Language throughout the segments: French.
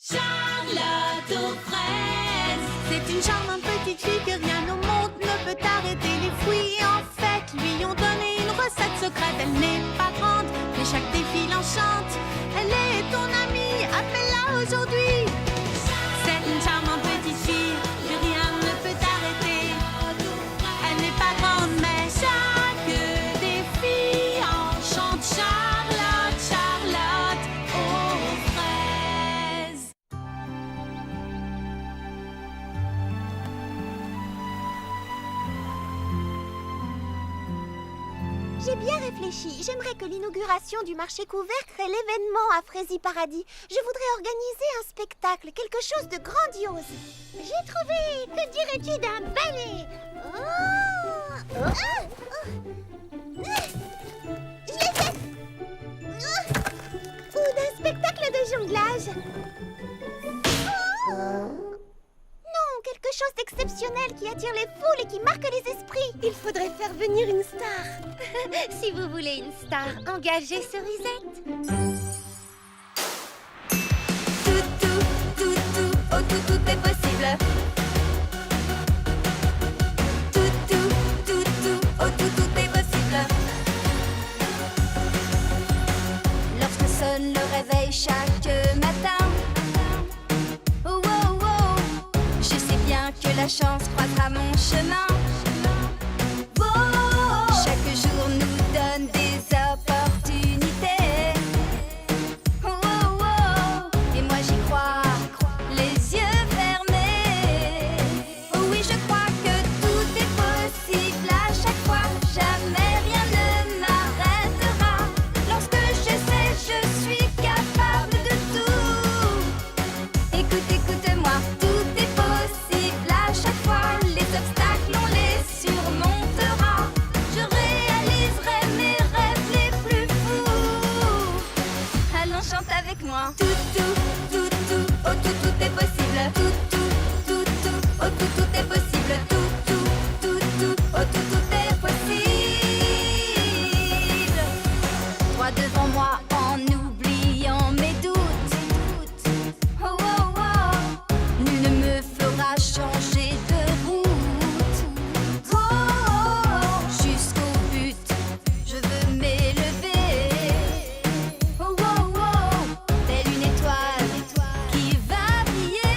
Charlotte aux fraises. C'est une charmante petite fille que rien au monde ne peut arrêter. Les fruits en fait lui ont donné une recette secrète. Elle n'est pas grande, mais chaque défi l'enchante. Elle est ton amie, appelle-la aujourd'hui. C'est une charmante petite fille que rien ne peut arrêter. Elle n'est pas grande, mais chaque défi enchante. Charlotte, Charlotte aux fraises. J'ai bien réfléchi. J'aimerais que l'inauguration du marché couvert crée l'événement à Frézy Paradis. Je voudrais organiser un spectacle, quelque chose de grandiose. J'ai trouvé. Que dirais-tu d'un ballet? Je l'ai fait. Ou d'un spectacle de jonglage. Non, quelque chose d'exceptionnel qui attire les foules et qui marque les esprits. Il faudrait faire venir une star. Si vous voulez une star, engagez Cerisette. Tout, oh tout est possible. Tout, oh tout est possible. Lorsque sonne le réveil chaque matin, oh, oh, oh, je sais bien que la chance croisera mon chemin. Chaque jour nous donne des opportunités. Oh, oh, oh. Et moi j'y crois, les yeux fermés. Oh oui, je crois que tout est possible à chaque fois. Jamais rien ne m'arrêtera. Lorsque je sais, je suis capable de tout. Écoute-moi, tout est possible à chaque fois. Les obstacles, on les surmontera. Je réaliserai mes rêves les plus fous. Allons, chante avec moi. Tout, oh tout est possible. Tout, oh tout est possible. Tout, oh tout est possible. Droit devant moi en oubliant mes doutes. Oh, oh, oh. Nul ne me fera changer de route. Oh, oh, oh. Jusqu'au but, je veux m'élever. Oh, oh, oh. Telle une étoile qui va briller.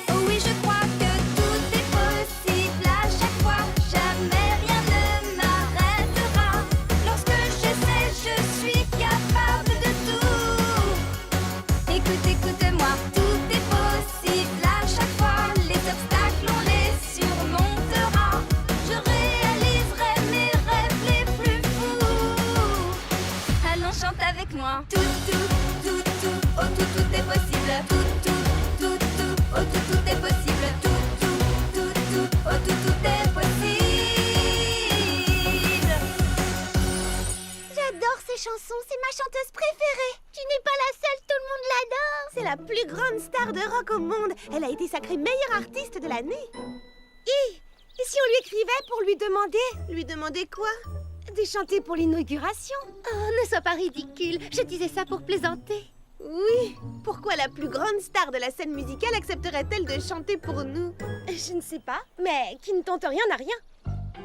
Oh oui, je crois que tout est possible à chaque fois. Jamais rien ne m'arrêtera. Lorsque je sais, je suis capable de tout. Écoute-moi, tout est possible à chaque fois. Les obstacles, on les surmontera. Je réaliserai mes rêves les plus fous. Allons, chante avec moi. Tout, oh tout est possible. Tout, oh tout est possible. Tout, oh tout est possible. J'adore ces chansons, c'est ma chanteuse préférée. Tu n'es pas la seule, tout le monde l'adore. C'est la plus grande star de rock au monde. Elle a été sacrée meilleure artiste de l'année. Et si on lui écrivait pour lui demander... Lui demander quoi? De chanter pour l'inauguration. Oh, ne sois pas ridicule, je disais ça pour plaisanter. Oui, pourquoi la plus grande star de la scène musicale accepterait-elle de chanter pour nous? Je ne sais pas, mais qui ne tente rien n'a rien.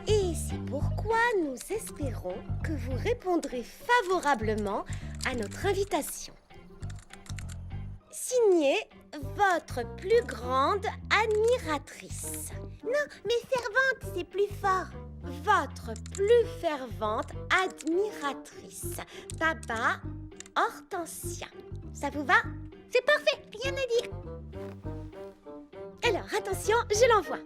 Et c'est pourquoi nous espérons que vous répondrez favorablement à notre invitation. Signé votre plus grande admiratrice. Non, mais fervente, c'est plus fort. Votre plus fervente admiratrice, Baba Hortensia. Ça vous va? C'est parfait, rien à dire. Alors, attention, je l'envoie.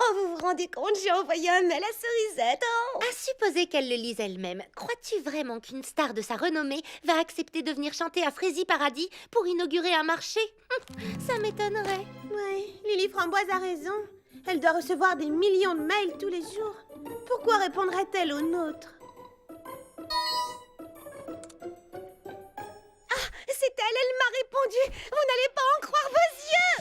Oh, vous vous rendez compte, j'ai envoyé un mail à Cerisette. Oh. À supposer qu'elle le lise elle-même, crois-tu vraiment qu'une star de sa renommée va accepter de venir chanter à Frézy Paradis pour inaugurer un marché? Ça m'étonnerait. Oui, Lily Framboise a raison. Elle doit recevoir des millions de mails tous les jours. Pourquoi répondrait-elle aux nôtres? Ah, c'est elle m'a répondu. Vous n'allez pas en croire vos yeux.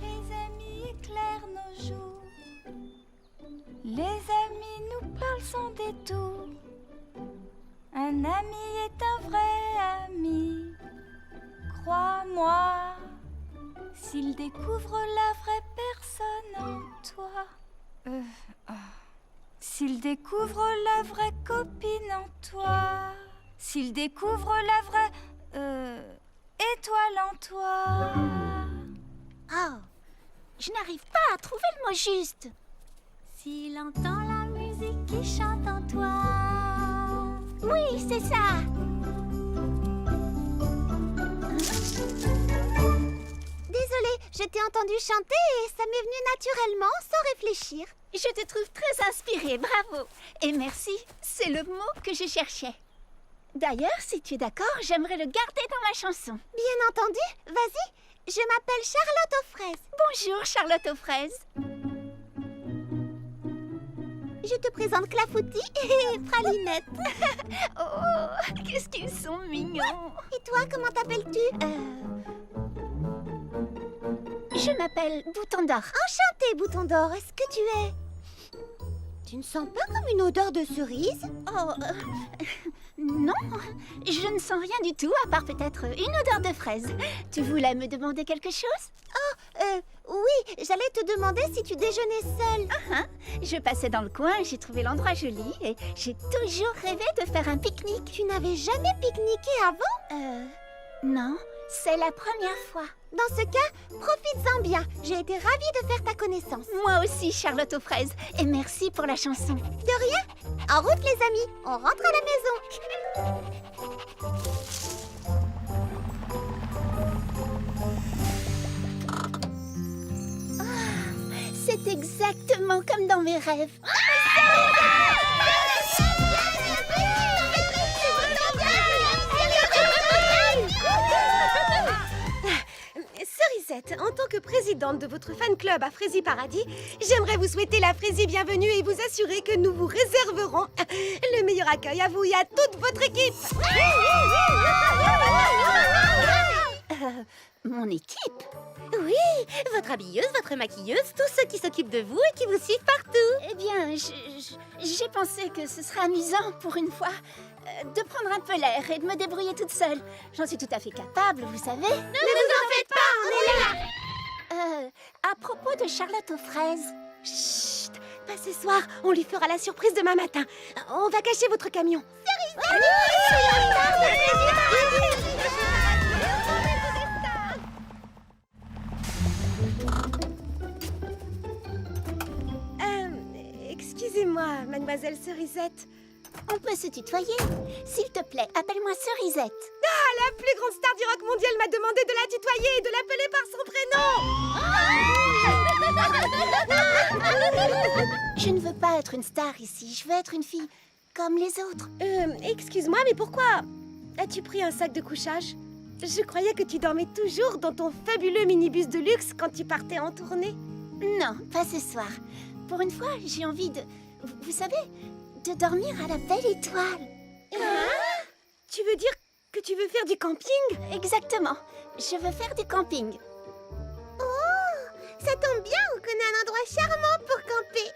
Les amis éclairent nos jours. Les amis nous par le son des tours. Un ami est un vrai ami, crois-moi, s'il découvre la vraie personne en toi. S'il découvre la vraie copine en toi, s'il découvre la vraie étoile en toi. Oh, je n'arrive pas à trouver le mot juste. S'il entend la musique qui chante en toi. Oui, c'est ça. Désolée, je t'ai entendu chanter et ça m'est venu naturellement, sans réfléchir. Je te trouve très inspirée, bravo. Et merci, c'est le mot que je cherchais. D'ailleurs, si tu es d'accord, j'aimerais le garder dans ma chanson. Bien entendu, vas-y. Je m'appelle Charlotte aux fraises. Bonjour, Charlotte aux fraises. Je te présente Clafoutis et Pralinette. Oh, qu'est-ce qu'ils sont mignons. Et toi, comment t'appelles-tu? Je m'appelle Bouton d'Or. Enchantée, Bouton d'Or. Est-ce que tu es... Tu ne sens pas comme une odeur de cerise? Oh, non, je ne sens rien du tout, à part peut-être une odeur de fraise. Tu voulais me demander quelque chose? Oui, j'allais te demander si tu déjeunais seule. Je passais dans le coin, j'ai trouvé l'endroit joli et j'ai toujours rêvé de faire un pique-nique. Tu n'avais jamais pique-niqué avant? Non, c'est la première fois. Dans ce cas, profites-en bien. J'ai été ravie de faire ta connaissance. Moi aussi, Charlotte aux fraises, et merci pour la chanson. De rien. En route, les amis. On rentre à la maison. C'est exactement comme dans mes rêves. Cerisette, en tant que présidente de votre fan club à Frézy Paradis, j'aimerais vous souhaiter la Frézy bienvenue et vous assurer que nous vous réserverons le meilleur accueil à vous et à toute votre équipe. Mon équipe? Oui, votre habilleuse, votre maquilleuse, tous ceux qui s'occupent de vous et qui vous suivent partout. Eh bien, j'ai pensé que ce serait amusant pour une fois de prendre un peu l'air et de me débrouiller toute seule. J'en suis tout à fait capable, vous savez. Ne vous en faites pas, on est là. À propos de Charlotte aux fraises. Chut, pas ce soir, on lui fera la surprise demain matin. On va cacher votre camion. Excusez-moi, mademoiselle Cerisette. On peut se tutoyer. S'il te plaît, appelle-moi Cerisette. Ah, la plus grande star du rock mondial m'a demandé de la tutoyer et de l'appeler par son prénom. Je ne veux pas être une star ici. Je veux être une fille comme les autres. Excuse-moi, mais pourquoi as-tu pris un sac de couchage? Je croyais que tu dormais toujours dans ton fabuleux minibus de luxe quand tu partais en tournée. Non, pas ce soir. Pour une fois, j'ai envie de... Vous savez, de dormir à la belle étoile. Tu veux dire que tu veux faire du camping? Exactement. Je veux faire du camping. Ça tombe bien, on connaît un endroit charmant pour camper.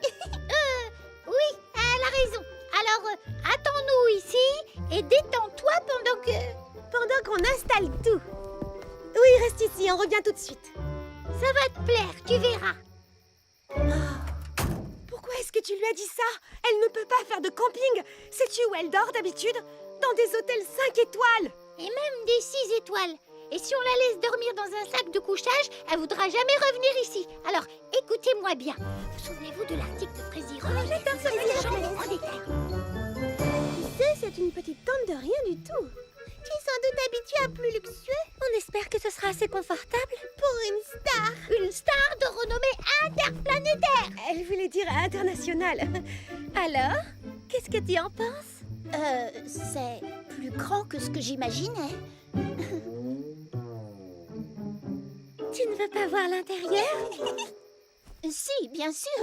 Oui, elle a raison. Alors, attends-nous ici et détends-toi Pendant qu'on installe tout. Oui, reste ici, on revient tout de suite. Ça va te plaire, tu verras. Pourquoi est-ce que tu lui as dit ça? Elle ne peut pas faire de camping. Sais-tu où elle dort d'habitude? Dans des hôtels 5 étoiles. Et même des 6 étoiles. Et si on la laisse dormir dans un sac de couchage, elle voudra jamais revenir ici. Alors, écoutez-moi bien. Vous souvenez-vous de l'article de Frézy Rock? En détail. Tu sais, c'est une petite tente de rien du tout. Tu es sans doute habituée à plus luxueux. On espère que ce sera assez confortable. Pour une star. Une star de renommée interplanétaire. Elle voulait dire international. Alors, qu'est-ce que tu en penses? C'est plus grand que ce que j'imaginais. Tu ne veux pas voir l'intérieur? Si, bien sûr.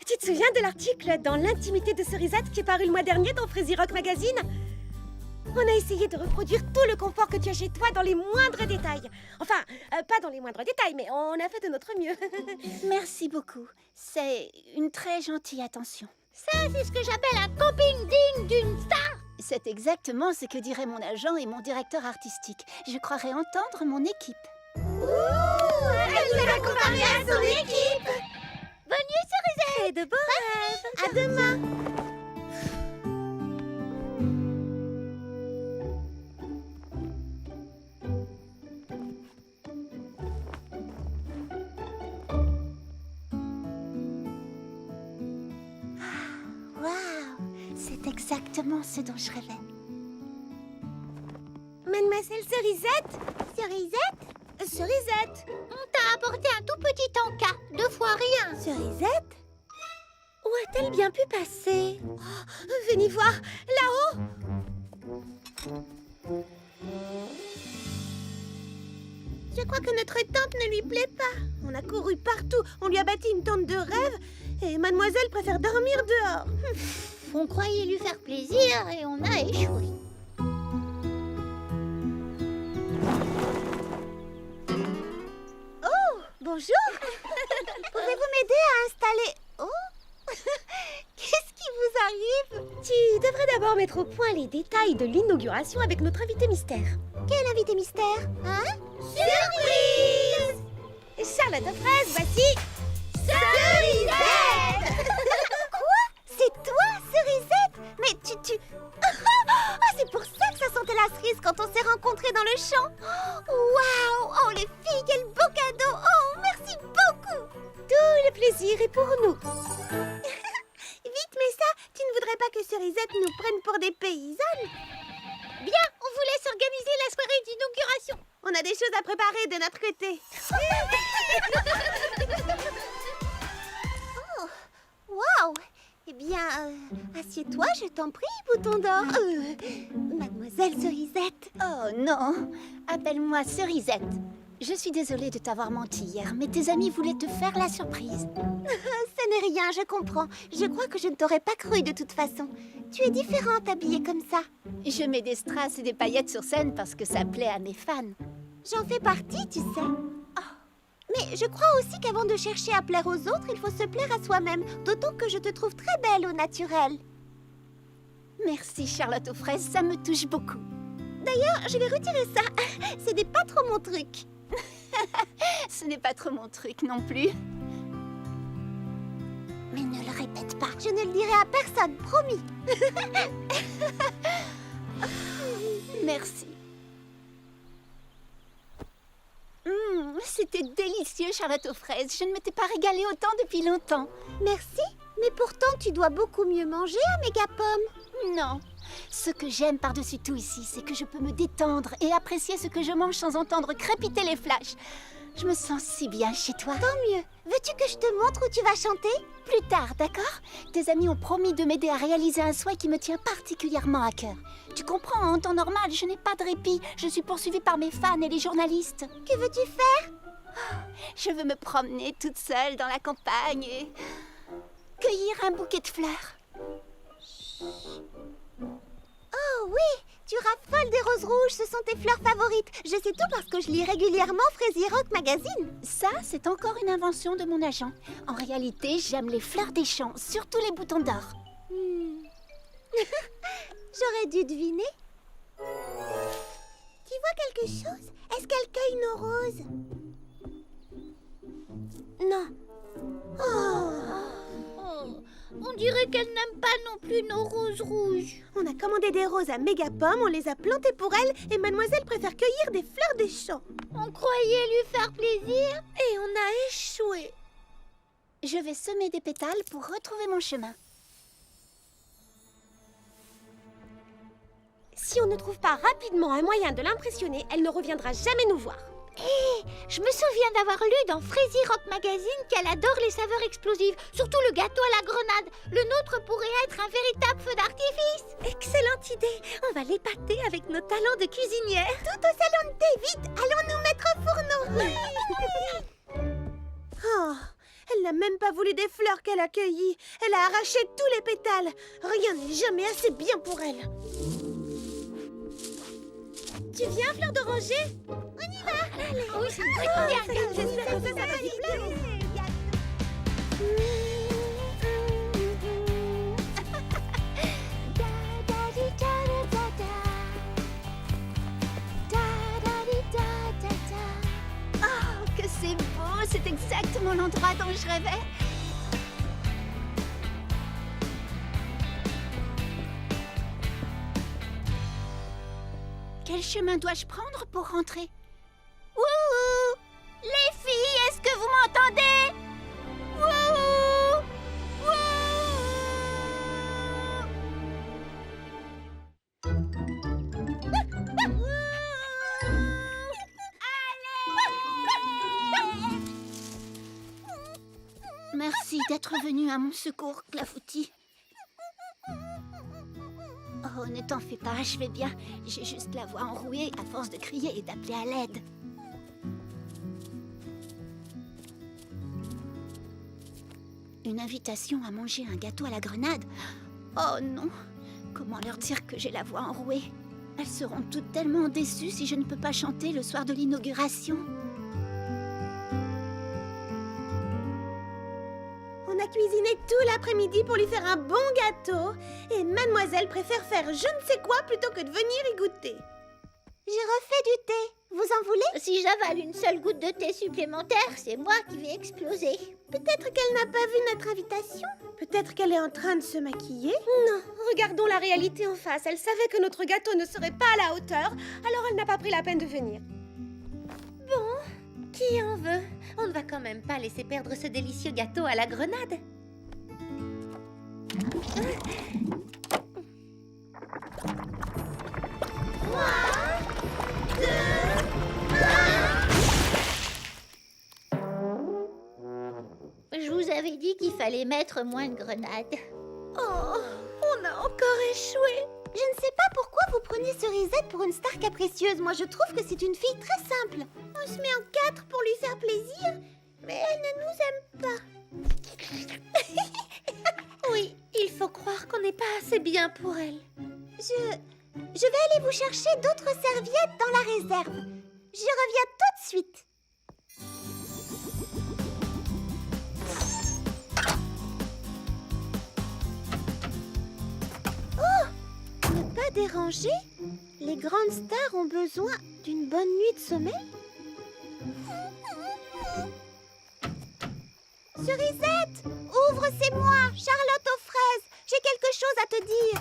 Tu te souviens de l'article dans l'intimité de Cerisette qui est paru le mois dernier dans Frézy Rock Magazine? On a essayé de reproduire tout le confort que tu as chez toi dans les moindres détails. Enfin, pas dans les moindres détails, mais on a fait de notre mieux. Merci beaucoup. C'est une très gentille attention. Ça, c'est ce que j'appelle un camping digne d'une star. C'est exactement ce que diraient mon agent et mon directeur artistique. Je croirais entendre mon équipe. Elle nous a comparé à son équipe. Bonne nuit, Cerisette. Et de beaux rêves. À demain. Waouh, c'est exactement ce dont je rêvais. Mademoiselle Cerisette. Cerisette, Cerisette. on t'a apporté un tout petit encas. 2 fois rien. Cerisette? Où a-t-elle bien pu passer? Venez voir, là-haut. Je crois que notre tante ne lui plaît pas. On a couru partout, on lui a bâti une tente de rêve et mademoiselle préfère dormir dehors. On croyait lui faire plaisir et on a échoué. Bonjour. Pouvez-vous m'aider à installer... Oh. Qu'est-ce qui vous arrive? Tu devrais d'abord mettre au point les détails de l'inauguration avec notre invité mystère. Quel invité mystère? Hein? Surprise! Charlotte aux fraises, voici... Cerisette! Quoi? C'est toi, Cerisette? Mais tu... Ah, c'est pour ça que ça sentait la cerise quand on s'est rencontrés dans le champ. Waouh! Oh, les filles, quel beau cadeau! Oh, merci beaucoup! Tout le plaisir est pour nous. Vite, Messa, tu ne voudrais pas que Cerisette nous prenne pour des paysannes? Bien, on vous laisse organiser la soirée d'inauguration. On a des choses à préparer de notre côté. Oh, waouh! Eh bien, assieds-toi, je t'en prie, bouton d'or. Mademoiselle Cerisette. Oh non, appelle-moi Cerisette. Je suis désolée de t'avoir menti hier, mais tes amis voulaient te faire la surprise. Ce n'est rien, je comprends. Je crois que je ne t'aurais pas cru de toute façon. Tu es différente habillée comme ça. Je mets des strass et des paillettes sur scène parce que ça plaît à mes fans. J'en fais partie, tu sais. Mais je crois aussi qu'avant de chercher à plaire aux autres, il faut se plaire à soi-même. D'autant que je te trouve très belle au naturel. Merci Charlotte aux fraises, ça me touche beaucoup. D'ailleurs, je vais retirer ça. Ce n'est pas trop mon truc. Ce n'est pas trop mon truc non plus. Mais ne le répète pas. Je ne le dirai à personne, promis. Merci. C'était délicieux, Charlotte aux fraises. Je ne m'étais pas régalée autant depuis longtemps. Merci. Mais pourtant, tu dois beaucoup mieux manger à Mégapomme. Non. Ce que j'aime par-dessus tout ici, c'est que je peux me détendre et apprécier ce que je mange sans entendre crépiter les flashs. Je me sens si bien chez toi. Tant mieux. Veux-tu que je te montre où tu vas chanter? Plus tard, d'accord? Tes amis ont promis de m'aider à réaliser un souhait qui me tient particulièrement à cœur. Tu comprends, en temps normal, je n'ai pas de répit. Je suis poursuivie par mes fans et les journalistes. Que veux-tu faire? Je veux me promener toute seule dans la campagne et cueillir un bouquet de fleurs. Oh oui, tu raffoles des roses rouges, ce sont tes fleurs favorites. Je sais tout parce que je lis régulièrement Fraisier Rock Magazine. Ça, c'est encore une invention de mon agent. En réalité, j'aime les fleurs des champs, surtout les boutons d'or. J'aurais dû deviner. Tu vois quelque chose? Est-ce qu'elle cueille nos roses? Non. Oh, on dirait qu'elle n'aime pas non plus nos roses rouges. On a commandé des roses à Mégapomme, on les a plantées pour elle et mademoiselle préfère cueillir des fleurs des champs. On croyait lui faire plaisir et on a échoué. Je vais semer des pétales pour retrouver mon chemin. Si on ne trouve pas rapidement un moyen de l'impressionner, elle ne reviendra jamais nous voir. Je me souviens d'avoir lu dans Fraisier Rock Magazine qu'elle adore les saveurs explosives, surtout le gâteau à la grenade. Le nôtre pourrait être un véritable feu d'artifice. Excellente idée. On va l'épater avec nos talents de cuisinière. Tout au salon de thé, vite, allons nous mettre au fourneau. Oh, elle n'a même pas voulu des fleurs qu'elle a cueillies. Elle a arraché tous les pétales. Rien n'est jamais assez bien pour elle. Tu viens, Fleur d'Oranger? On y va. Allez. Oui, c'est une J'espère que ça va lui plaire. Oh, que c'est beau! C'est exactement l'endroit dont je rêvais. Quel chemin dois-je prendre pour rentrer? Wouhou! Les filles, est-ce que vous m'entendez? Wouhou! Merci d'être venu à mon secours, Clafoutis. Oh, ne t'en fais pas, je vais bien. J'ai juste la voix enrouée à force de crier et d'appeler à l'aide. Une invitation à manger un gâteau à la grenade? Oh non! Comment leur dire que j'ai la voix enrouée? Elles seront toutes tellement déçues si je ne peux pas chanter le soir de l'inauguration. On a cuisiné tout l'après-midi pour lui faire un bon gâteau. Et mademoiselle préfère faire je ne sais quoi plutôt que de venir y goûter. J'ai refait du thé. Vous en voulez? Si j'avale une seule goutte de thé supplémentaire, c'est moi qui vais exploser. Peut-être qu'elle n'a pas vu notre invitation. Peut-être qu'elle est en train de se maquiller. Non, regardons la réalité en face. Elle savait que notre gâteau ne serait pas à la hauteur, alors elle n'a pas pris la peine de venir. Qui en veut? On ne va quand même pas laisser perdre ce délicieux gâteau à la grenade. Je vous avais dit qu'il fallait mettre moins de grenades. Oh, on a encore échoué. Je ne sais pas pourquoi vous preniez Cerisette pour une star capricieuse. Moi, je trouve que c'est une fille très simple. On se met en 4 pour lui faire plaisir, mais elle ne nous aime pas. Oui, il faut croire qu'on n'est pas assez bien pour elle. Je vais aller vous chercher d'autres serviettes dans la réserve. Je reviens tout de suite. Ne pas déranger? Les grandes stars ont besoin d'une bonne nuit de sommeil? Cerisette, ouvre, c'est moi, Charlotte aux fraises. J'ai quelque chose à te dire.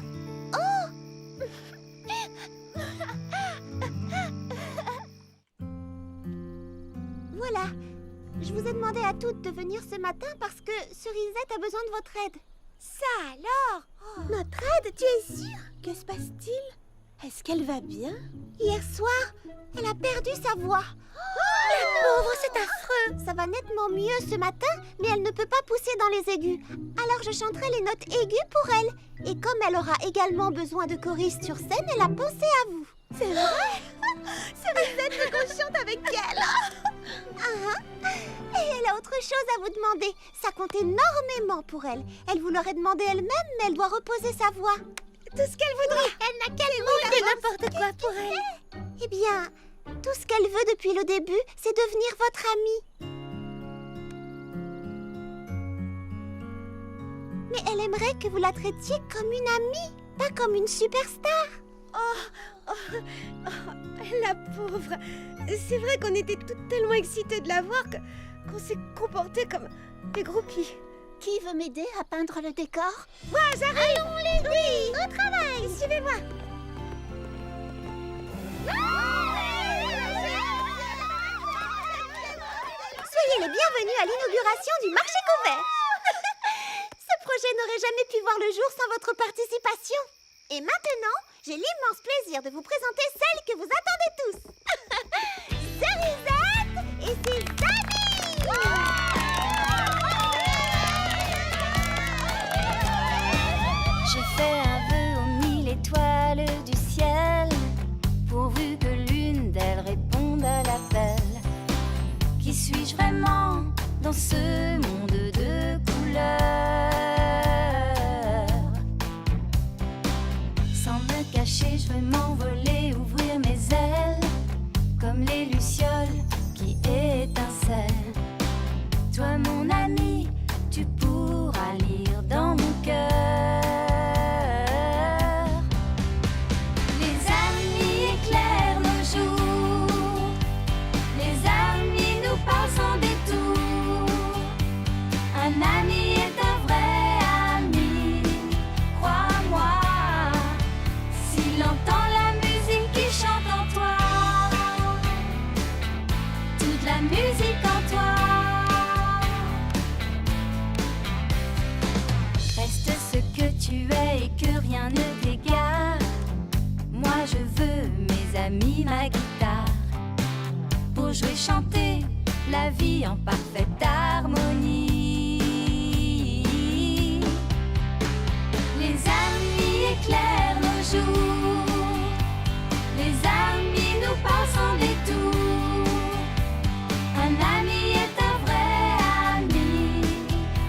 Voilà, je vous ai demandé à toutes de venir ce matin parce que Cerisette a besoin de votre aide. Ça alors? Notre aide, tu es sûre? Que se passe-t-il? Est-ce qu'elle va bien? Hier soir, elle a perdu sa voix. La pauvre, c'est affreux. Ça va nettement mieux ce matin, mais elle ne peut pas pousser dans les aigus. Alors je chanterai les notes aiguës pour elle. Et comme elle aura également besoin de choristes sur scène, elle a pensé à vous. C'est vrai? Cerisette veut qu'on chante avec elle. Et elle a autre chose à vous demander. Ça compte énormément pour elle. Elle vous l'aurait demandé elle-même, mais elle doit reposer sa voix. Tout ce qu'elle voudrait. Elle n'a qu'à demander N'importe quoi pour elle. Eh bien, tout ce qu'elle veut depuis le début, c'est devenir votre amie. Mais elle aimerait que vous la traitiez comme une amie, pas comme une superstar. La pauvre. C'est vrai qu'on était toutes tellement excitées de la voir qu'on s'est comporté comme des groupies. Qui veut m'aider à peindre le décor? Moi, j'arrive. Allons les oui, au travail. Suivez-moi. Soyez les bienvenus à l'inauguration du marché couvert. Ce projet n'aurait jamais pu voir le jour sans votre participation. Et maintenant, j'ai l'immense plaisir de vous présenter celle que vous attendez tous. Cerisette et ses amis. J'ai fait un vœu aux 1000 étoiles du ciel, pourvu que l'une d'elles réponde à l'appel. Qui suis-je vraiment dans ce monde de couleurs? Sans me cacher, je veux m'envoler, ouvrir mes ailes tu es et que rien ne t'égare. Moi je veux mes amis, ma guitare, pour jouer, chanter la vie en parfaite harmonie. Les amis éclairent nos jours, les amis nous passent en détour. Un ami est un vrai ami,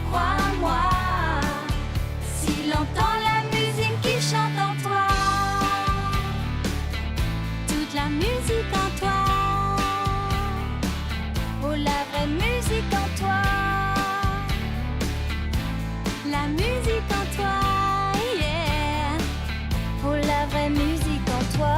crois-moi, s'il entend la musique qui chante en toi. Toute la musique en toi. Oh, la vraie musique en toi. La musique en toi, yeah. Oh, la vraie musique en toi.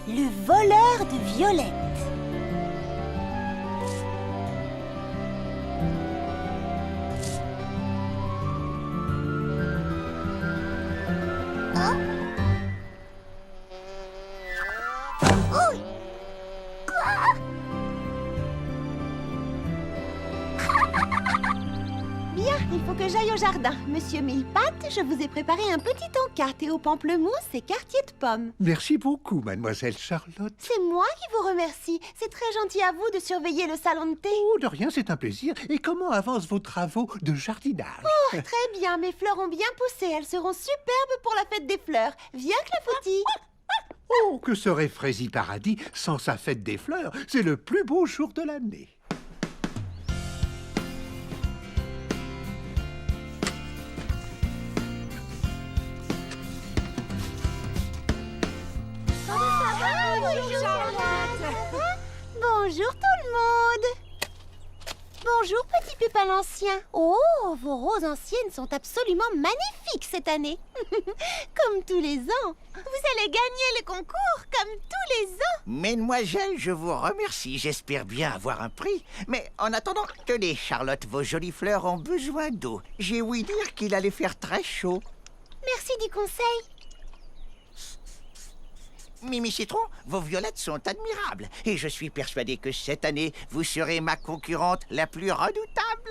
Le voleur de violettes. Bien, il faut que j'aille au jardin. Monsieur Millepattes, je vous ai préparé un petit encas, thé au pamplemousse et quartier de pommes. Merci beaucoup, mademoiselle Charlotte. C'est moi qui vous remercie. C'est très gentil à vous de surveiller le salon de thé. Oh, de rien, c'est un plaisir. Et comment avancent vos travaux de jardinage? Très bien, mes fleurs ont bien poussé. Elles seront superbes pour la fête des fleurs. Viens, Clafoutis. Oh, que serait Frézy Paradis sans sa fête des fleurs? C'est le plus beau jour de l'année. Bonjour tout le monde. Bonjour petit Pépin l'Ancien. Oh, vos roses anciennes sont absolument magnifiques cette année. Comme tous les ans. Vous allez gagner le concours comme tous les ans. Mesdemoiselles, je vous remercie. J'espère bien avoir un prix. Mais en attendant, tenez, Charlotte, vos jolies fleurs ont besoin d'eau. J'ai ouï dire qu'il allait faire très chaud. Merci du conseil. Mimi Citron, vos violettes sont admirables. Et je suis persuadée que cette année, vous serez ma concurrente la plus redoutable.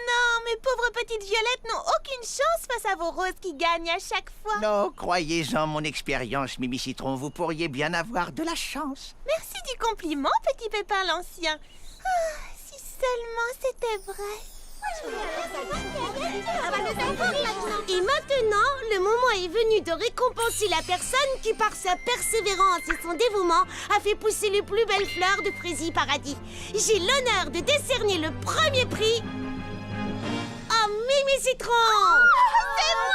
Non, mes pauvres petites violettes n'ont aucune chance face à vos roses qui gagnent à chaque fois. Non, croyez-en mon expérience, Mimi Citron. Vous pourriez bien avoir de la chance. Merci du compliment, petit Pépin l'Ancien. Ah, si seulement c'était vrai. Et maintenant, le moment est venu de récompenser la personne qui, par sa persévérance et son dévouement, a fait pousser les plus belles fleurs de Frézy Paradis. J'ai l'honneur de décerner le premier prix à Mimi Citron. C'est moi.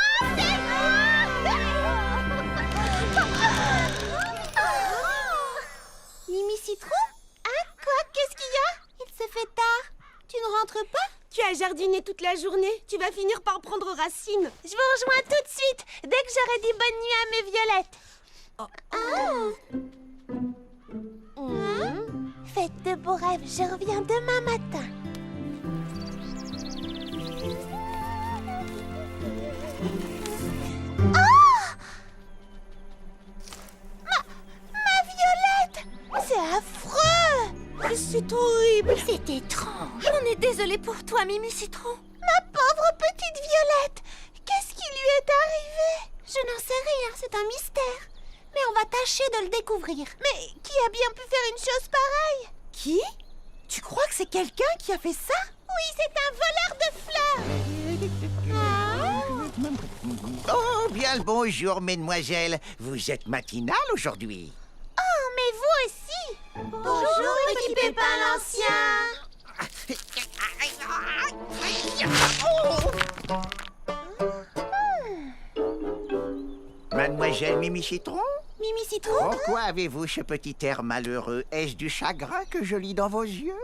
Mimi Citron? Hein? Quoi? Qu'est-ce qu'il y a? Il se fait tard. Tu ne rentres pas? Tu as jardiné toute la journée, tu vas finir par prendre racine. Je vous rejoins tout de suite, dès que j'aurai dit bonne nuit à mes violettes. Faites de beaux rêves, je reviens demain matin. Ma violette! C'est affreux! C'est horrible. C'est étrange. On est désolé pour toi, Mimi Citron. Ma pauvre petite Violette! Qu'est-ce qui lui est arrivé? Je n'en sais rien, c'est un mystère. Mais on va tâcher de le découvrir. Mais qui a bien pu faire une chose pareille? Qui? Tu crois que c'est quelqu'un qui a fait ça? Oui, c'est un voleur de fleurs. Oh, bien le bonjour, mesdemoiselles. Vous êtes matinale aujourd'hui. Oh, mais vous aussi. Bonjour, petit Pépin l'Ancien. Mademoiselle Mimi Citron, Mimi Citron? pourquoi avez-vous ce petit air malheureux? Est-ce du chagrin que je lis dans vos yeux?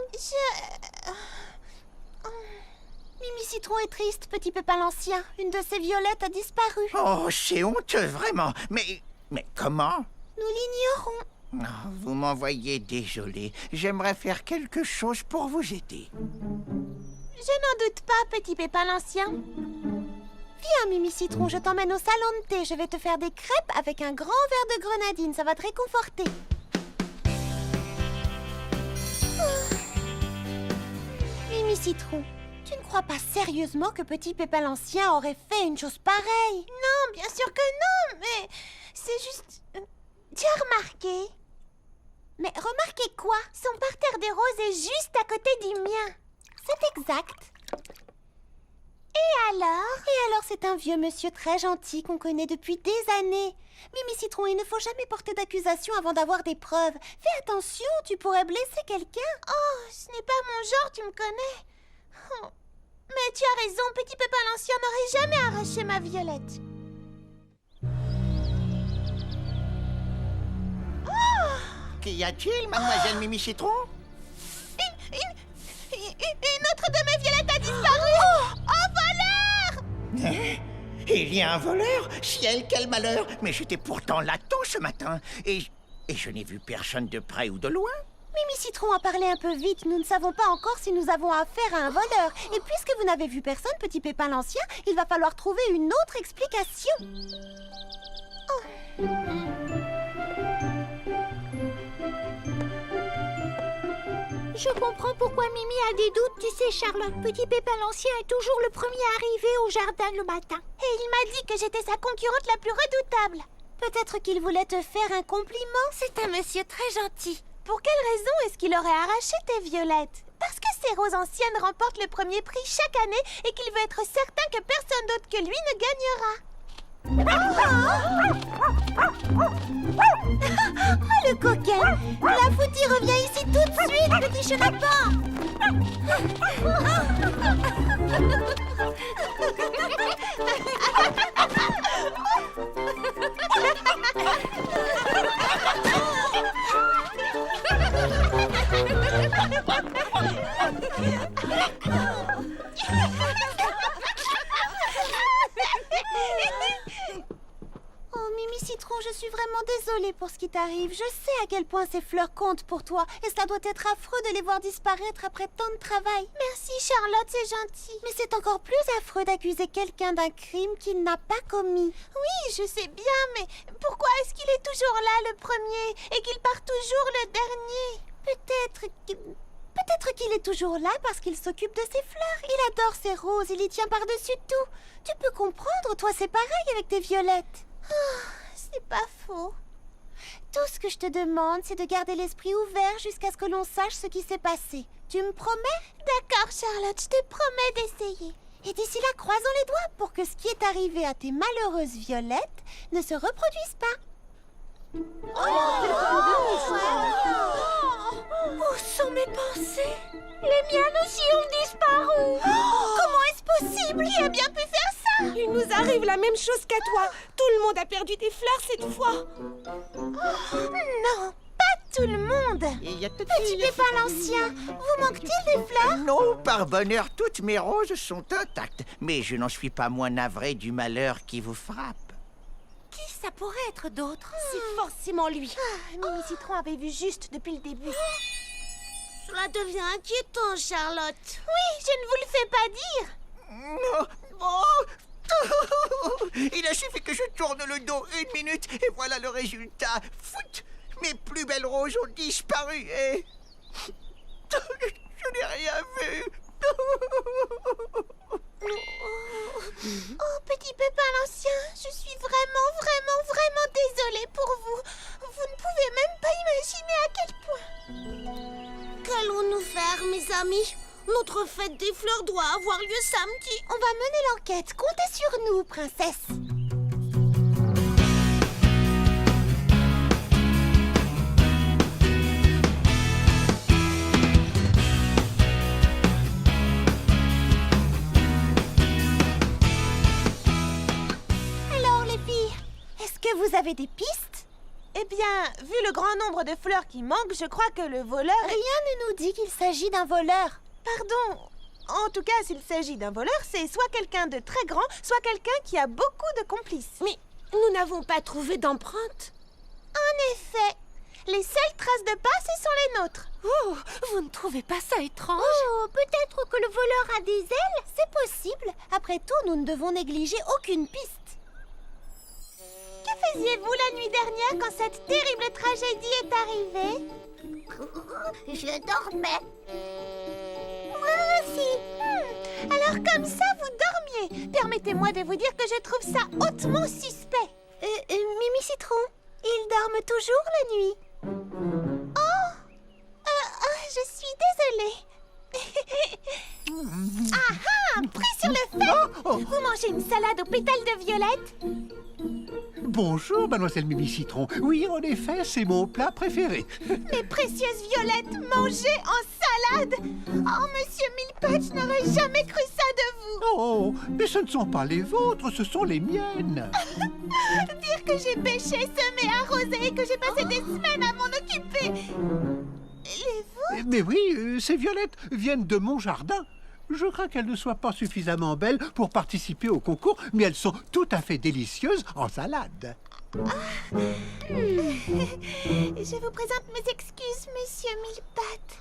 Mimi Citron est triste, petit Pépin l'Ancien. Une de ses violettes a disparu. Oh, c'est honteux, vraiment. Mais comment? Nous l'ignorons. Oh, vous m'envoyez désolé. J'aimerais faire quelque chose pour vous aider. Je n'en doute pas, petit Pépin l'Ancien. Viens, Mimi Citron, je t'emmène au salon de thé. Je vais te faire des crêpes avec un grand verre de grenadine. Ça va te réconforter. Mimi Citron, tu ne crois pas sérieusement que Petit Pépin l'Ancien aurait fait une chose pareille? Non, bien sûr que non, mais c'est juste... Tu as remarqué? Mais remarquez quoi? Son parterre des roses est juste à côté du mien. C'est exact. Et alors, c'est un vieux monsieur très gentil qu'on connaît depuis des années. Mimi Citron, il ne faut jamais porter d'accusation avant d'avoir des preuves. Fais attention, tu pourrais blesser quelqu'un. Oh, ce n'est pas mon genre, tu me connais. Oh. Mais tu as raison, Petit Pépin l'Ancien n'aurait jamais arraché ma Violette. Qu'y a-t-il, mademoiselle Mimi Citron? Une autre de mes violettes a disparu. Oh, voleur! Il y a un voleur? Ciel, quel malheur! Mais j'étais pourtant là tôt ce matin. Et je n'ai vu personne de près ou de loin. Mimi Citron a parlé un peu vite. Nous ne savons pas encore si nous avons affaire à un voleur. Et puisque vous n'avez vu personne, Petit Pépin l'Ancien, il va falloir trouver une autre explication. Je comprends pourquoi Mimi a des doutes, tu sais, Charlotte. Petit Pépin l'Ancien est toujours le premier arrivé au jardin le matin. Et il m'a dit que j'étais sa concurrente la plus redoutable. Peut-être qu'il voulait te faire un compliment. C'est un monsieur très gentil. Pour quelle raison est-ce qu'il aurait arraché tes violettes? Parce que ces roses anciennes remportent le premier prix chaque année et qu'il veut être certain que personne d'autre que lui ne gagnera. Oh, le coquin! La Foutie revient ici tout de suite, petit chenapan! Oh, Mimi Citron, je suis vraiment désolée pour ce qui t'arrive. Je sais à quel point ces fleurs comptent pour toi. Et cela doit être affreux de les voir disparaître après tant de travail. Merci Charlotte, c'est gentil. Mais c'est encore plus affreux d'accuser quelqu'un d'un crime qu'il n'a pas commis. Oui, je sais bien, mais pourquoi est-ce qu'il est toujours là le premier et qu'il part toujours le dernier? Peut-être qu'il est toujours là parce qu'il s'occupe de ses fleurs. Il adore ses roses, il y tient par-dessus tout. Tu peux comprendre, toi c'est pareil avec tes violettes. C'est pas faux. Tout ce que je te demande, c'est de garder l'esprit ouvert jusqu'à ce que l'on sache ce qui s'est passé. Tu me promets? D'accord, Charlotte, je te promets d'essayer. Et d'ici là, croisons les doigts pour que ce qui est arrivé à tes malheureuses violettes ne se reproduise pas. Où sont mes pensées? Les miennes aussi ont disparu. Comment est-ce possible? Qui a bien pu faire ça? Il nous arrive la même chose qu'à toi. Tout le monde a perdu des fleurs cette fois. Non, pas tout le monde. Petit Pépin l'Ancien, vous manque-t-il des fleurs? Non, par bonheur, toutes mes roses sont intactes. Mais je n'en suis pas moins navré du malheur qui vous frappe. Qui ça pourrait être d'autre? C'est forcément lui. Mimi Citron avait vu juste depuis le début. Cela devient inquiétant, Charlotte. Oui, je ne vous le fais pas dire. Non. Oh. Il a suffi que je tourne le dos 1 minute et voilà le résultat. Fout! Mes plus belles roses ont disparu et... Je n'ai rien vu. Oh, Petit Pépin l'Ancien, je suis vraiment désolée pour vous. Vous ne pouvez même pas imaginer à quel point. Qu'allons-nous faire, mes amis? Notre fête des fleurs doit avoir lieu samedi. On va mener l'enquête. Comptez sur nous, princesse. Alors, les filles, est-ce que vous avez des pistes? Eh bien, vu le grand nombre de fleurs qui manquent, je crois que le voleur... Rien ne nous dit qu'il s'agit d'un voleur. Pardon. En tout cas, s'il s'agit d'un voleur, c'est soit quelqu'un de très grand, soit quelqu'un qui a beaucoup de complices. Mais nous n'avons pas trouvé d'empreinte. En effet, Les seules traces de pas, ce sont les nôtres. Oh, vous ne trouvez pas ça étrange? Oh, peut-être que le voleur a des ailes? C'est possible. Après tout, nous ne devons négliger aucune piste. Que faisiez-vous la nuit dernière quand cette terrible tragédie est arrivée? Je dormais. Moi aussi. Alors comme ça, vous dormiez. Permettez-moi de vous dire que je trouve ça hautement suspect. Mimi Citron, ils dorment toujours la nuit. Je suis désolée. Pris sur le fait. Vous mangez une salade aux pétales de violette? Bonjour, mademoiselle Mimi Citron. Oui, en effet, c'est mon plat préféré. Mes précieuses violettes mangées en salade. Oh, monsieur Milpatch n'aurait jamais cru ça de vous. Oh, mais ce ne sont pas les vôtres, ce sont les miennes. Dire que j'ai pêché, semé, arrosé et que j'ai passé des semaines à m'en occuper. Les vôtres? Mais oui, ces violettes viennent de mon jardin. Je crains qu'elles ne soient pas suffisamment belles pour participer au concours, mais elles sont tout à fait délicieuses en salade. Je vous présente mes excuses, monsieur Milpat.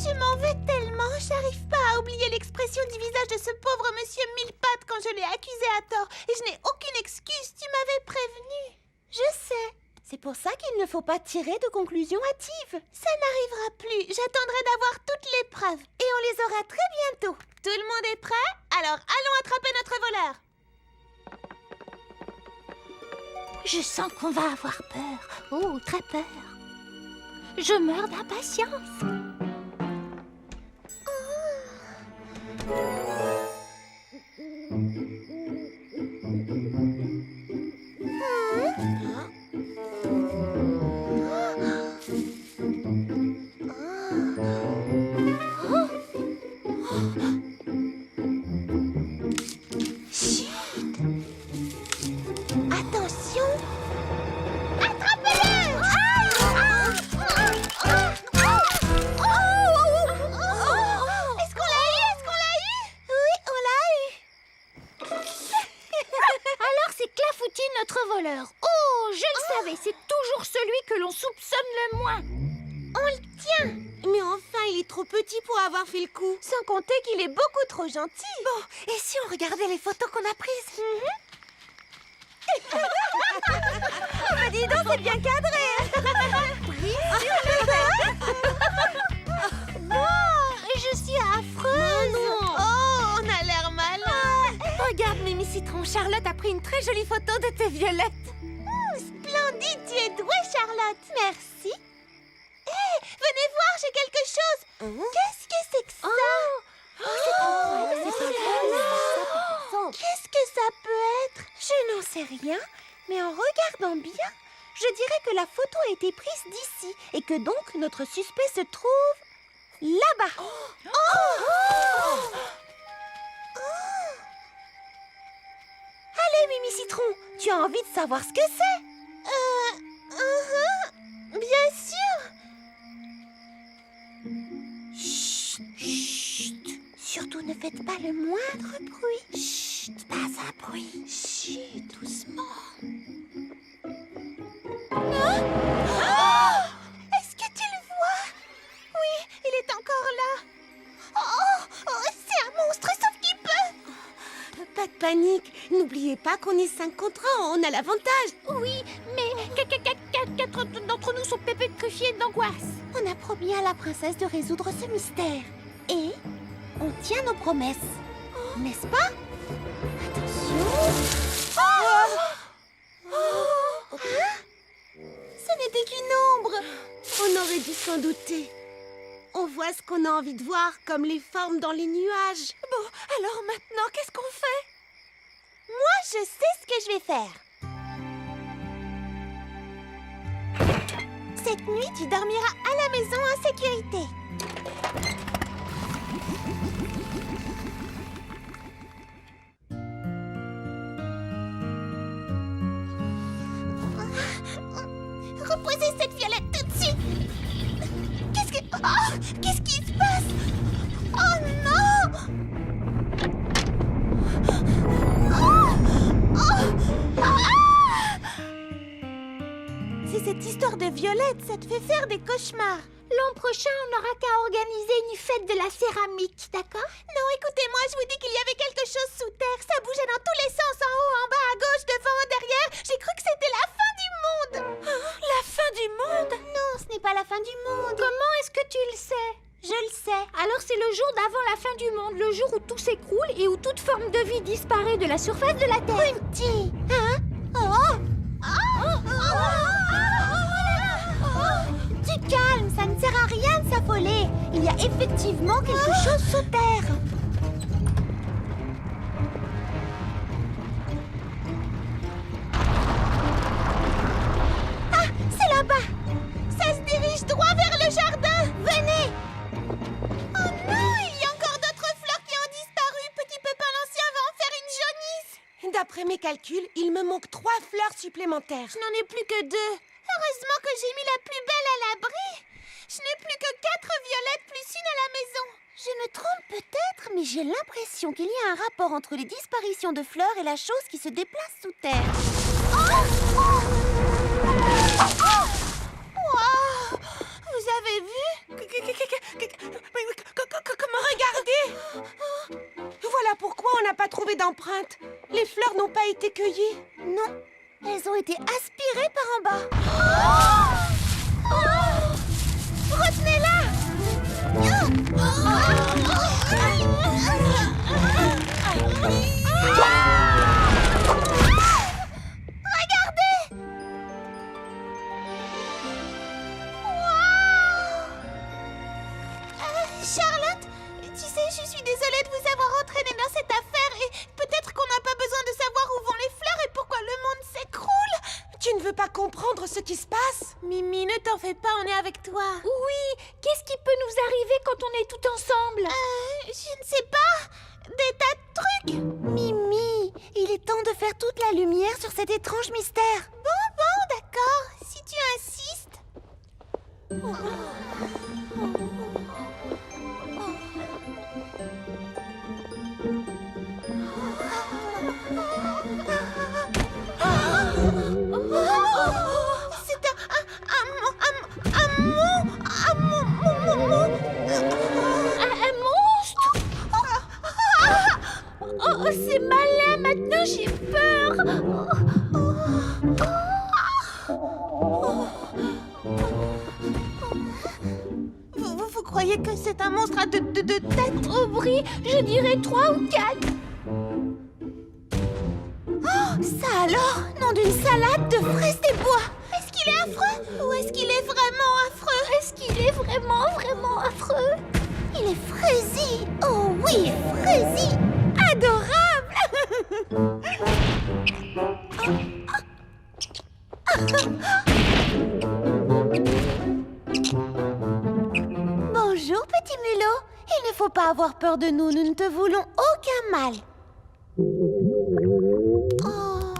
Je m'en vais tellement, j'arrive pas à oublier l'expression du visage de ce pauvre monsieur Milpat quand je l'ai accusé à tort. Et je n'ai aucune excuse, tu m'avais prévenu. Je sais. C'est pour ça qu'il ne faut pas tirer de conclusions hâtives. Ça n'arrivera plus, j'attendrai d'avoir toutes les preuves. Et on les aura très bientôt. Tout le monde est prêt? Alors allons attraper notre voleur. Je sens qu'on va avoir peur. Oh, très peur. Je meurs d'impatience. Attention! Est-ce qu'on l'a eu? Est-ce qu'on l'a eu? Oui, on l'a eu. Alors c'est Clafoutis, notre voleur. Oh, je le savais, c'est toujours celui que l'on soupçonne le moins. On le tient! Mais enfin, il est trop petit pour avoir fait le coup. Sans compter qu'il est beaucoup trop gentil. Bon, et si on regardait les photos qu'on a prises? Ah, dis donc, c'est bien cadré. Je suis affreuse. Oh, on a l'air malin. Regarde, Mimi Citron, Charlotte a pris une très jolie photo de tes violettes. Splendide, tu es douée, Charlotte. Merci. Hé, venez voir, j'ai quelque chose. Qu'est-ce que c'est que ça? Qu'est-ce que ça peut être? Je n'en sais rien, mais en regardant bien, je dirais que la photo a été prise d'ici et que donc notre suspect se trouve là-bas. Allez, Mimi Citron, tu as envie de savoir ce que c'est? Bien sûr. Chut, surtout ne faites pas le moindre bruit. Chut, pas un bruit. Chut, doucement. Est-ce que tu le vois? Oui, il est encore là. C'est un monstre, sauf qu'il peut. Pas de panique. N'oubliez pas qu'on est 5 contre 1, on a l'avantage. Oui, mais 4 d'entre nous sont pétrifiés d'angoisse. On a promis à la princesse de résoudre ce mystère. Et on tient nos promesses. N'est-ce pas? Attention. Ce n'était qu'une ombre. On aurait dû s'en douter. On voit ce qu'on a envie de voir, comme les formes dans les nuages. Bon, alors maintenant, qu'est-ce qu'on fait? Moi, je sais ce que je vais faire. Cette nuit, tu dormiras à la maison en sécurité. Reposez cette violette tout de suite. Qu'est-ce qui se passe? fait faire des cauchemars. L'an prochain, on n'aura qu'à organiser une fête de la céramique, d'accord? Non, écoutez-moi, je vous dis qu'il y avait quelque chose sous terre. Ça bougeait dans tous les sens, en haut, en bas, à gauche, devant, derrière. J'ai cru que c'était la fin du monde. La fin du monde? Non, ce n'est pas la fin du monde. Comment est-ce que tu le sais? Je le sais. Alors c'est le jour d'avant la fin du monde, le jour où tout s'écroule et où toute forme de vie disparaît de la surface de la Terre. Petit, hein? Oh! Du calme, ça ne sert à rien de s'affoler. Il y a effectivement quelque chose sous terre. Ah, c'est là-bas. Ça se dirige droit vers le jardin. Venez. Oh non, il y a encore d'autres fleurs qui ont disparu. Petit Pépin l'Ancien va en faire une jaunisse. D'après mes calculs, il me manque 3 fleurs supplémentaires. Je n'en ai plus que 2. Heureusement que j'ai mis la plus belle à l'abri. Je n'ai plus que 4 violettes plus une à la maison. Je me trompe peut-être, mais j'ai l'impression qu'il y a un rapport entre les disparitions de fleurs et la chose qui se déplace sous terre. Wow, vous avez vu? Comment regardez? Voilà pourquoi on n'a pas trouvé d'empreinte. Les fleurs n'ont pas été cueillies. Non, elles ont été aspirées par en bas. Retenez-la! Charlotte, tu sais, je suis désolée de vous avoir entraîné dans cette affaire et peut-être qu'on n'a pas besoin de savoir où vont les fleurs et pourquoi le monde s'écroule. Tu ne veux pas comprendre ce qui se passe? Mimi, ne t'en fais pas, on est avec toi. Oui, qu'est-ce qui peut nous arriver quand on est tout ensemble? Je ne sais pas. Des tas de trucs. Mimi, il est temps de faire toute la lumière sur cet étrange mystère. Bon, d'accord, si tu insistes. C'est Un monstre? Oh, c'est malin, maintenant j'ai peur. Vous croyez que c'est un monstre à deux têtes? Aubry, je dirais 3 ou 4. Ça alors, nom d'une salade de fraises des bois. Est-ce qu'il est affreux? Ou est-ce qu'il est vraiment affreux? Est-ce qu'il est vraiment affreux? Il est fraisi. Oh oui, fraisi. Adorable. Bonjour, petit mulot. Il ne faut pas avoir peur de nous. Nous ne te voulons aucun mal. Oh,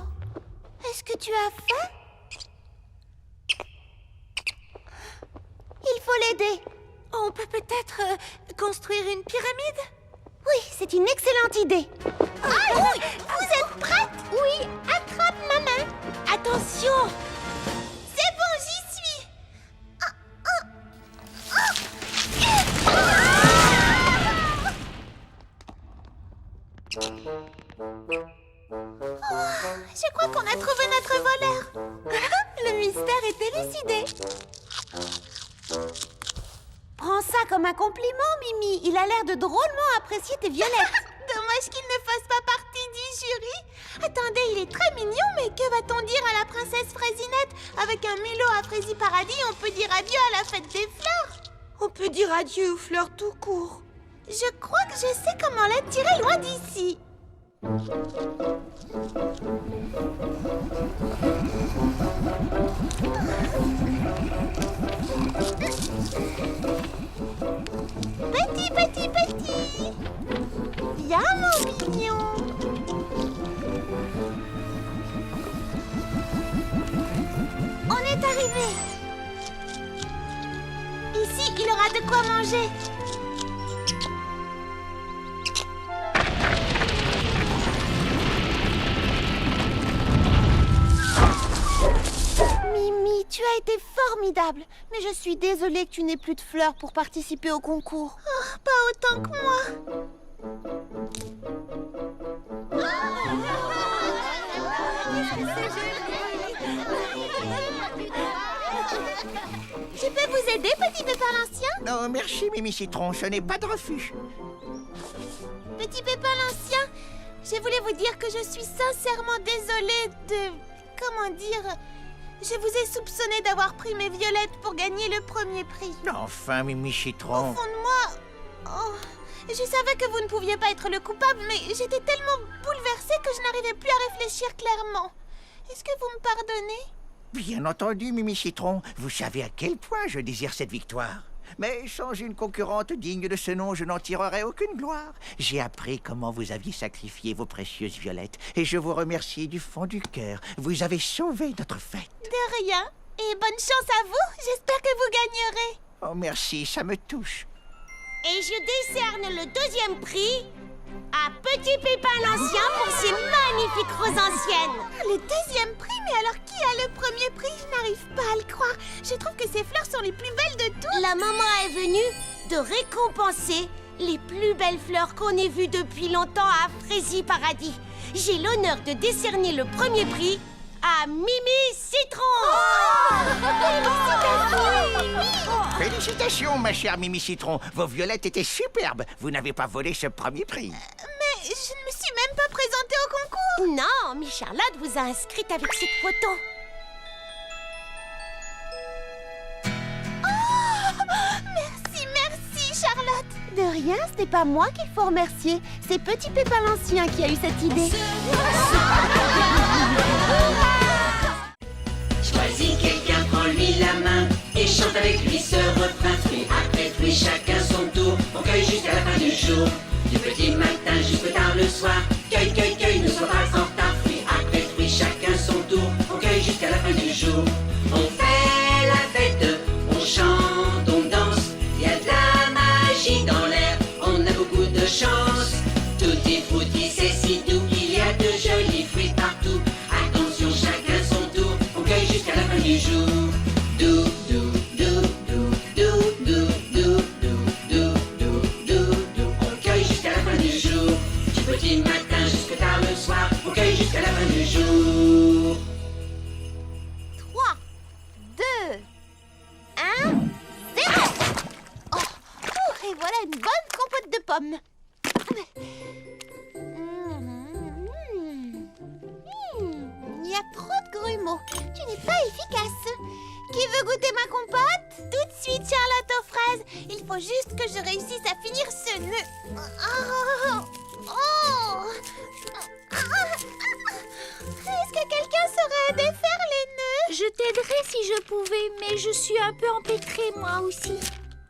est-ce que tu as faim? Il faut l'aider. On peut peut-être construire une pyramide? Oui, c'est une excellente idée. Ah oui! Vous êtes prête? Oui, attrape ma main. Attention! C'est bon, j'y suis! Je crois qu'on a trouvé notre voleur. Le mystère est élucidé. Prends ça comme un compliment, Mimi. Il a l'air de drôlement apprécier tes violettes. Dommage qu'il ne fasse pas partie du jury. Attendez, il est très mignon, mais que va-t-on dire à la princesse Fraisinette? Avec un mulot à Fraisi Paradis, on peut dire adieu à la fête des fleurs. On peut dire adieu aux fleurs tout court. Je crois que je sais comment l'attirer loin d'ici. Petit. Viens, mon mignon. On est arrivé. Ici, il aura de quoi manger. Mimi, tu as été formidable. Mais je suis désolée que tu n'aies plus de fleurs pour participer au concours. Oh, pas autant que moi. Je peux vous aider, petit pépin l'ancien? Non, merci, Mimi Citron, ce n'est pas de refus. Petit pépin l'ancien, je voulais vous dire que je suis sincèrement désolée de... Comment dire? Je vous ai soupçonné d'avoir pris mes violettes pour gagner le premier prix. Enfin, Mimi Citron. Au fond de moi... Oh, je savais que vous ne pouviez pas être le coupable, mais j'étais tellement bouleversée que je n'arrivais plus à réfléchir clairement. Est-ce que vous me pardonnez? Bien entendu, Mimi Citron. Vous savez à quel point je désire cette victoire. Mais sans une concurrente digne de ce nom, je n'en tirerai aucune gloire. J'ai appris comment vous aviez sacrifié vos précieuses violettes. Et je vous remercie du fond du cœur. Vous avez sauvé notre fête. De rien. Et bonne chance à vous. J'espère que vous gagnerez. Oh, merci, ça me touche. Et je décerne le deuxième prix à Petit Pépin l'Ancien pour ses magnifiques roses anciennes. Le deuxième prix? Mais alors qui a le premier prix? Je n'arrive pas à le croire. Je trouve que ces fleurs sont les plus belles de toutes. La maman est venue de récompenser les plus belles fleurs qu'on ait vues depuis longtemps à Frézy Paradis. J'ai l'honneur de décerner le premier prix à Mimi Citron. Félicitations, ma chère Mimi Citron. Vos violettes étaient superbes. Vous n'avez pas volé ce premier prix. Mais je ne me suis même pas présentée au concours. Non, Miss Charlotte vous a inscrite avec cette photo. Merci, Charlotte. De rien, ce n'est pas moi qu'il faut remercier. C'est Petit Pépin l'Ancien qui a eu cette idée. Choisis quelqu'un, prends-lui la main et chante avec lui ce refrain. Fruit après fruit, chacun son tour. On cueille jusqu'à la fin du jour. Du petit matin jusqu'au tard le soir. Cueille, cueille, cueille, ne sois pas en retard. Fruit après fruit, chacun son tour. On cueille jusqu'à la fin du jour. On fait la fête, on chante, on danse. Il y a de la magie dans l'air, on a beaucoup de chance. Tutti frutti, c'est si doux, il y a de jolis fruits partout. Attention, chacun son tour, on cueille jusqu'à la fin du jour. Dou, dou, dou, dou, dou, dou, dou, dou, dou, dou, dou, dou. On cueille jusqu'à la fin du jour. Du petit matin jusqu'au tard le soir, on cueille jusqu'à la fin du jour. 3, 2, 1, 0. Et voilà une bonne compote de pommes. Il y a trop de grumeaux. Tu n'es pas efficace. Qui veut goûter ma compote? Tout de suite, Charlotte aux fraises. Il faut juste que je réussisse à finir ce nœud. Est-ce que quelqu'un saurait défaire les nœuds? Je t'aiderais si je pouvais, mais je suis un peu empêtrée moi aussi.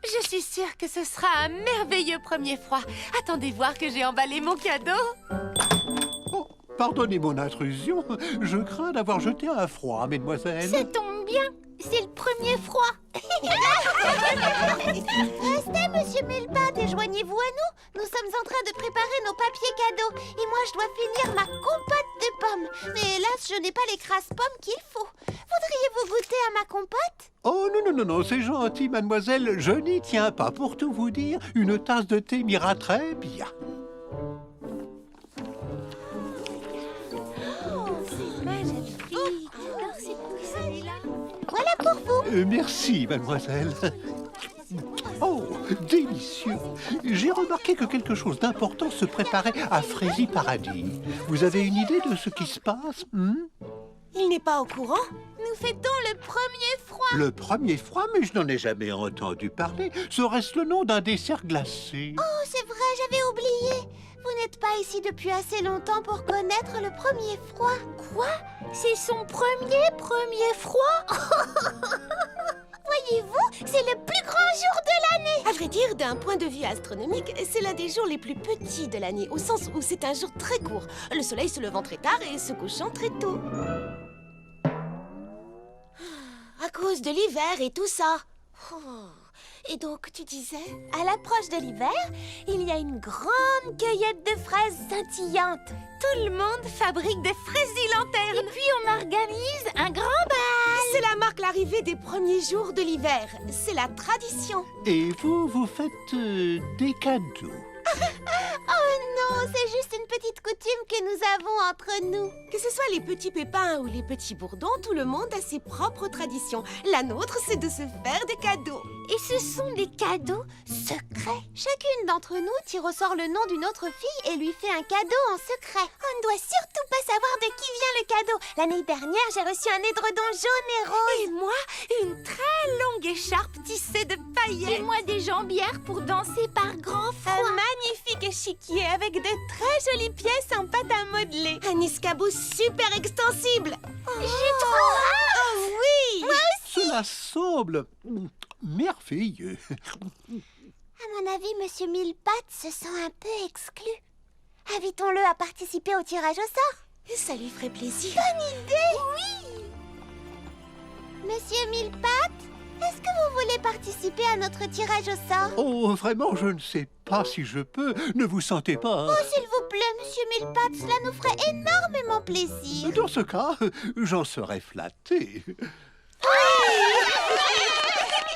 Je suis sûre que ce sera un merveilleux premier froid. Attendez voir que j'ai emballé mon cadeau. Oh, pardonnez mon intrusion. Je crains d'avoir jeté un froid, mesdemoiselles. Ça tombe bien, c'est le premier froid. Restez, monsieur Mulpat, et joignez-vous à nous. Nous sommes en train de préparer nos papiers cadeaux. Et moi, je dois finir ma compote de pommes. Mais hélas, je n'ai pas les crasses pommes qu'il faut. Voudriez-vous goûter à ma compote? Oh non, c'est gentil, mademoiselle. Je n'y tiens pas. Pour tout vous dire, une tasse de thé m'ira très bien. C'est magnifique. Alors c'est pour celui-là. Voilà pour vous. Merci, mademoiselle. Oh, délicieux. J'ai remarqué que quelque chose d'important se préparait à Frézy Paradis. Vous avez une idée de ce qui se passe? Il n'est pas au courant? Nous fêtons le premier froid. Le premier froid, mais je n'en ai jamais entendu parler. Serait-ce le nom d'un dessert glacé? Oh, c'est vrai, j'avais oublié. Vous n'êtes pas ici depuis assez longtemps pour connaître le premier froid. Quoi? C'est son premier froid? Voyez-vous, c'est le plus grand jour de l'année. À vrai dire, d'un point de vue astronomique, c'est l'un des jours les plus petits de l'année, au sens où c'est un jour très court, le soleil se levant très tard et se couchant très tôt. À cause de l'hiver et tout ça. Oh, Et donc, tu disais? À l'approche de l'hiver, il y a une grande cueillette de fraises scintillantes. Tout le monde fabrique des fraisies-lanternes. Et puis on organise un grand bal. Cela marque l'arrivée des premiers jours de l'hiver. C'est la tradition. Et vous faites des cadeaux. Oh non, c'est juste une petite coutume que nous avons entre nous. Que ce soit les petits pépins ou les petits bourdons, tout le monde a ses propres traditions. La nôtre, c'est de se faire des cadeaux. Et ce sont des cadeaux secrets. Chacune d'entre nous tire au sort le nom d'une autre fille et lui fait un cadeau en secret. On ne doit surtout pas savoir de qui vient le cadeau. L'année dernière, j'ai reçu un édredon jaune et rose. Et moi, une très longue écharpe tissée de paillettes. Et moi, des jambières pour danser par grand froid. Un magnifique échiquier avec de très jolies pièces en pâte à modeler. Un escabeau super extensible. J'ai trop hâte. Oh oui. Cela semble merveilleux. À mon avis, Monsieur Millepattes se sent un peu exclu. Invitons-le à participer au tirage au sort. Ça lui ferait plaisir. Bonne idée. Oui. Monsieur Millepattes, est-ce que vous voulez participer à notre tirage au sort? Oh, vraiment, je ne sais pas si je peux. Ne vous sentez pas... Oh, s'il vous plaît, Monsieur Millepattes, cela nous ferait énormément plaisir. Dans ce cas, j'en serais flatté.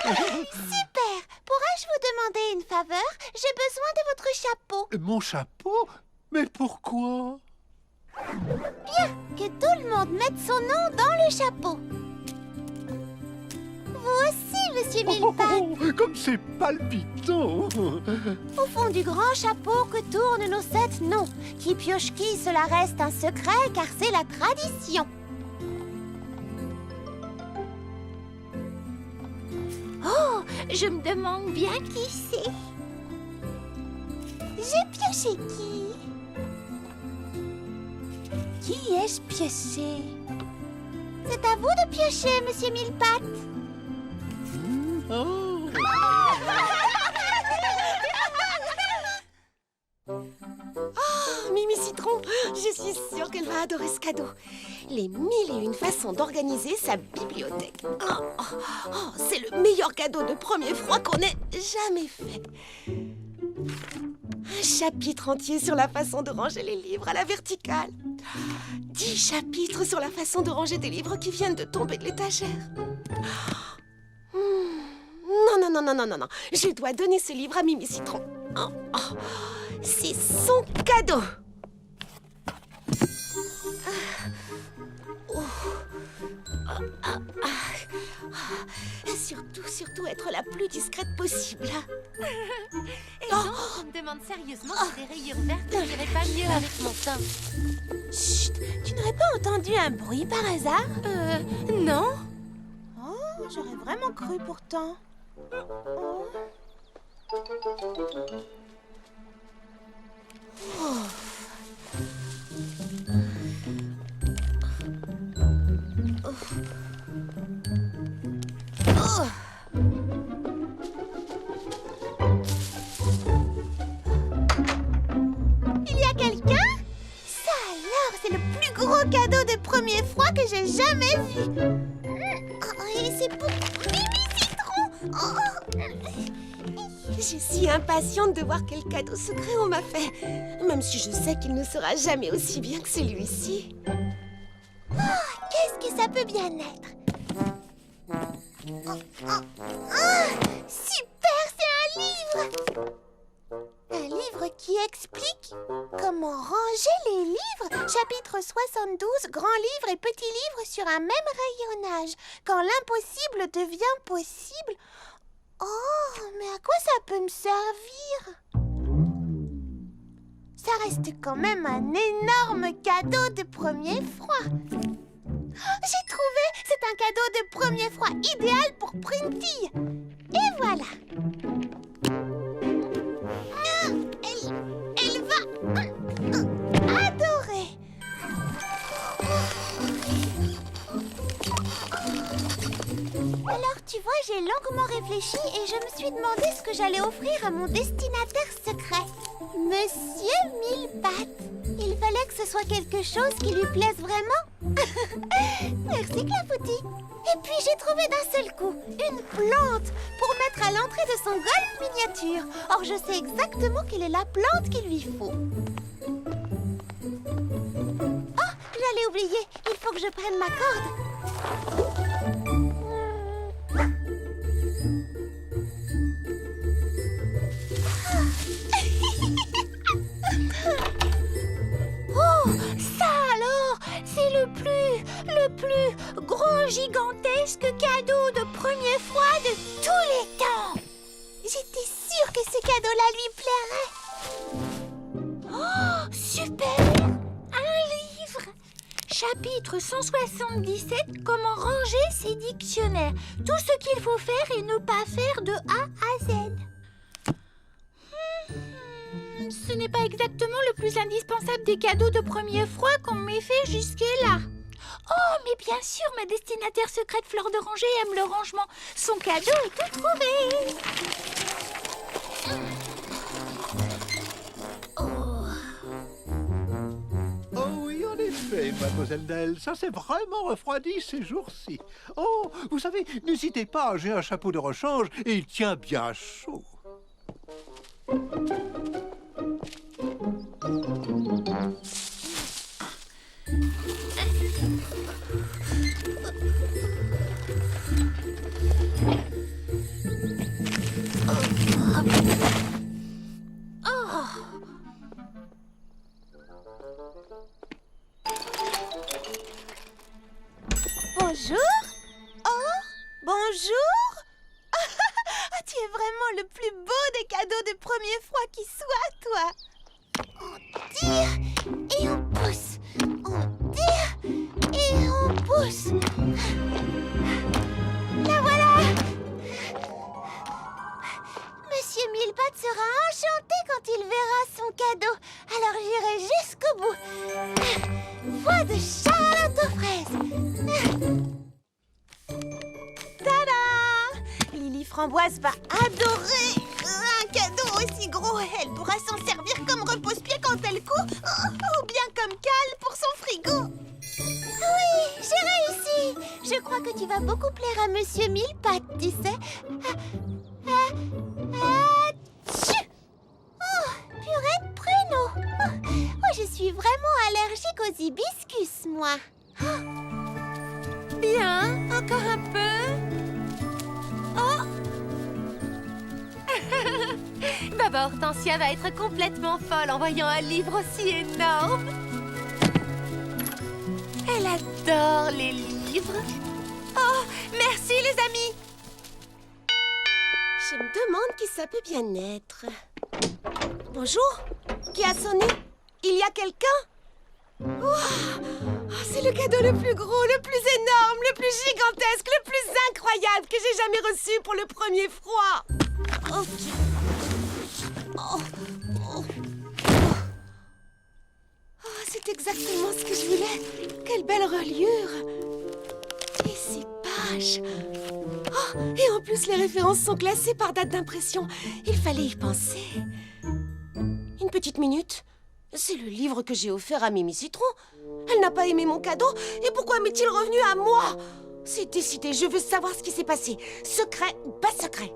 Super. Pourrais-je vous demander une faveur? J'ai besoin de votre chapeau. Mon chapeau? Mais pourquoi? Bien, que tout le monde mette son nom dans le chapeau. Vous aussi, Monsieur Millepattes. Comme c'est palpitant. Au fond du grand chapeau que tournent nos 7 noms. Qui pioche qui, cela reste un secret car c'est la tradition. Oh, je me demande bien qui c'est. J'ai pioché qui? Qui ai-je pioché? C'est à vous de piocher, Monsieur Millepattes. Oh. Oh, Mimi Citron, je suis sûre qu'elle va adorer ce cadeau. Les 1001 façons d'organiser sa bibliothèque. C'est le meilleur cadeau de premier froid qu'on ait jamais fait. Un chapitre entier sur la façon de ranger les livres à la verticale. 10 chapitres sur la façon de ranger des livres qui viennent de tomber de l'étagère. Non. Je dois donner ce livre à Mimi Citron. C'est son cadeau. Surtout être la plus discrète possible. Et donc, je me demande sérieusement si des rayures vertes n'iraient pas mieux avec mon teint. Chut, tu n'aurais pas entendu un bruit par hasard? Non. Oh, j'aurais vraiment cru pourtant. Oh. Il y a quelqu'un? Ça alors, c'est le plus gros cadeau de premier froid que j'ai jamais vu. Et c'est pour Mimi Citron. Je suis si impatiente de voir quel cadeau secret on m'a fait. Même si je sais qu'il ne sera jamais aussi bien que celui-ci. Qu'est-ce que ça peut bien être? Super, c'est un livre! Un livre qui explique comment ranger les livres. Chapitre 72, grand livre et petit livre sur un même rayonnage. Quand l'impossible devient possible. Oh, mais à quoi ça peut me servir? Ça reste quand même un énorme cadeau de premier froid. J'ai trouvé! C'est un cadeau de premier froid idéal pour Printy. Et voilà. Elle va adorer. Alors, tu vois, j'ai longuement réfléchi et je me suis demandé ce que j'allais offrir à mon destinataire secret. Monsieur Millepattes. Il fallait que ce soit quelque chose qui lui plaise vraiment. Merci, Clafoutis. Et puis, j'ai trouvé d'un seul coup une plante pour mettre à l'entrée de son golf miniature. Or, je sais exactement quelle est la plante qu'il lui faut. Oh, j'allais oublier. Il faut que je prenne ma corde. Oh, ça alors, c'est le plus gros gigantesque cadeau de première fois de tous les temps. J'étais sûre que ce cadeau-là lui plairait. Oh, super! Un livre! Chapitre 177, comment ranger ses dictionnaires. Tout ce qu'il faut faire et ne pas faire de A à Z. Ce n'est pas exactement le plus indispensable des cadeaux de premier froid qu'on m'ait fait jusque-là. Oh, mais bien sûr, ma destinataire secrète Fleur d'Oranger aime le rangement. Son cadeau est tout trouvé. Oh oui, en effet, mademoiselle Nell, ça s'est vraiment refroidi ces jours-ci. Oh, vous savez, n'hésitez pas, j'ai un chapeau de rechange et il tient bien chaud. Bonjour. Oh, bonjour. Tu es vraiment le plus beau des cadeaux de premier froid qui soit, toi. On tire et on pousse. On tire et on pousse. La voilà. Monsieur Millepattes sera enchanté quand il verra son cadeau. Alors j'irai jusqu'au bout. Voix de Charlotte aux fraises. Tada! Lily Framboise va adorer un cadeau aussi gros. Elle pourra s'en servir comme repose-pied quand elle court, ou bien comme cale pour son frigo. Oui, j'ai réussi. Je crois que tu vas beaucoup plaire à Monsieur Millepattes, tu sais. Tchou! Oh, purée de pruneaux. Oh, je suis vraiment allergique aux hibiscus, moi. Bien, encore un peu. Oh Baba Hortensia va être complètement folle en voyant un livre aussi énorme. Elle adore les livres. Oh, merci les amis. Je me demande qui ça peut bien être. Bonjour. Qui a sonné? Il y a quelqu'un? C'est le cadeau le plus gros, le plus énorme, le plus gigantesque, le plus incroyable que j'ai jamais reçu pour le premier froid. Ok. C'est exactement ce que je voulais. Quelle belle reliure. Et ces pages. Et en plus, les références sont classées par date d'impression. Il fallait y penser. Une petite minute. C'est le livre que j'ai offert à Mimi Citron. Elle n'a pas aimé mon cadeau. Et pourquoi m'est-il revenu à moi? C'est décidé, je veux savoir ce qui s'est passé. Secret ou pas secret?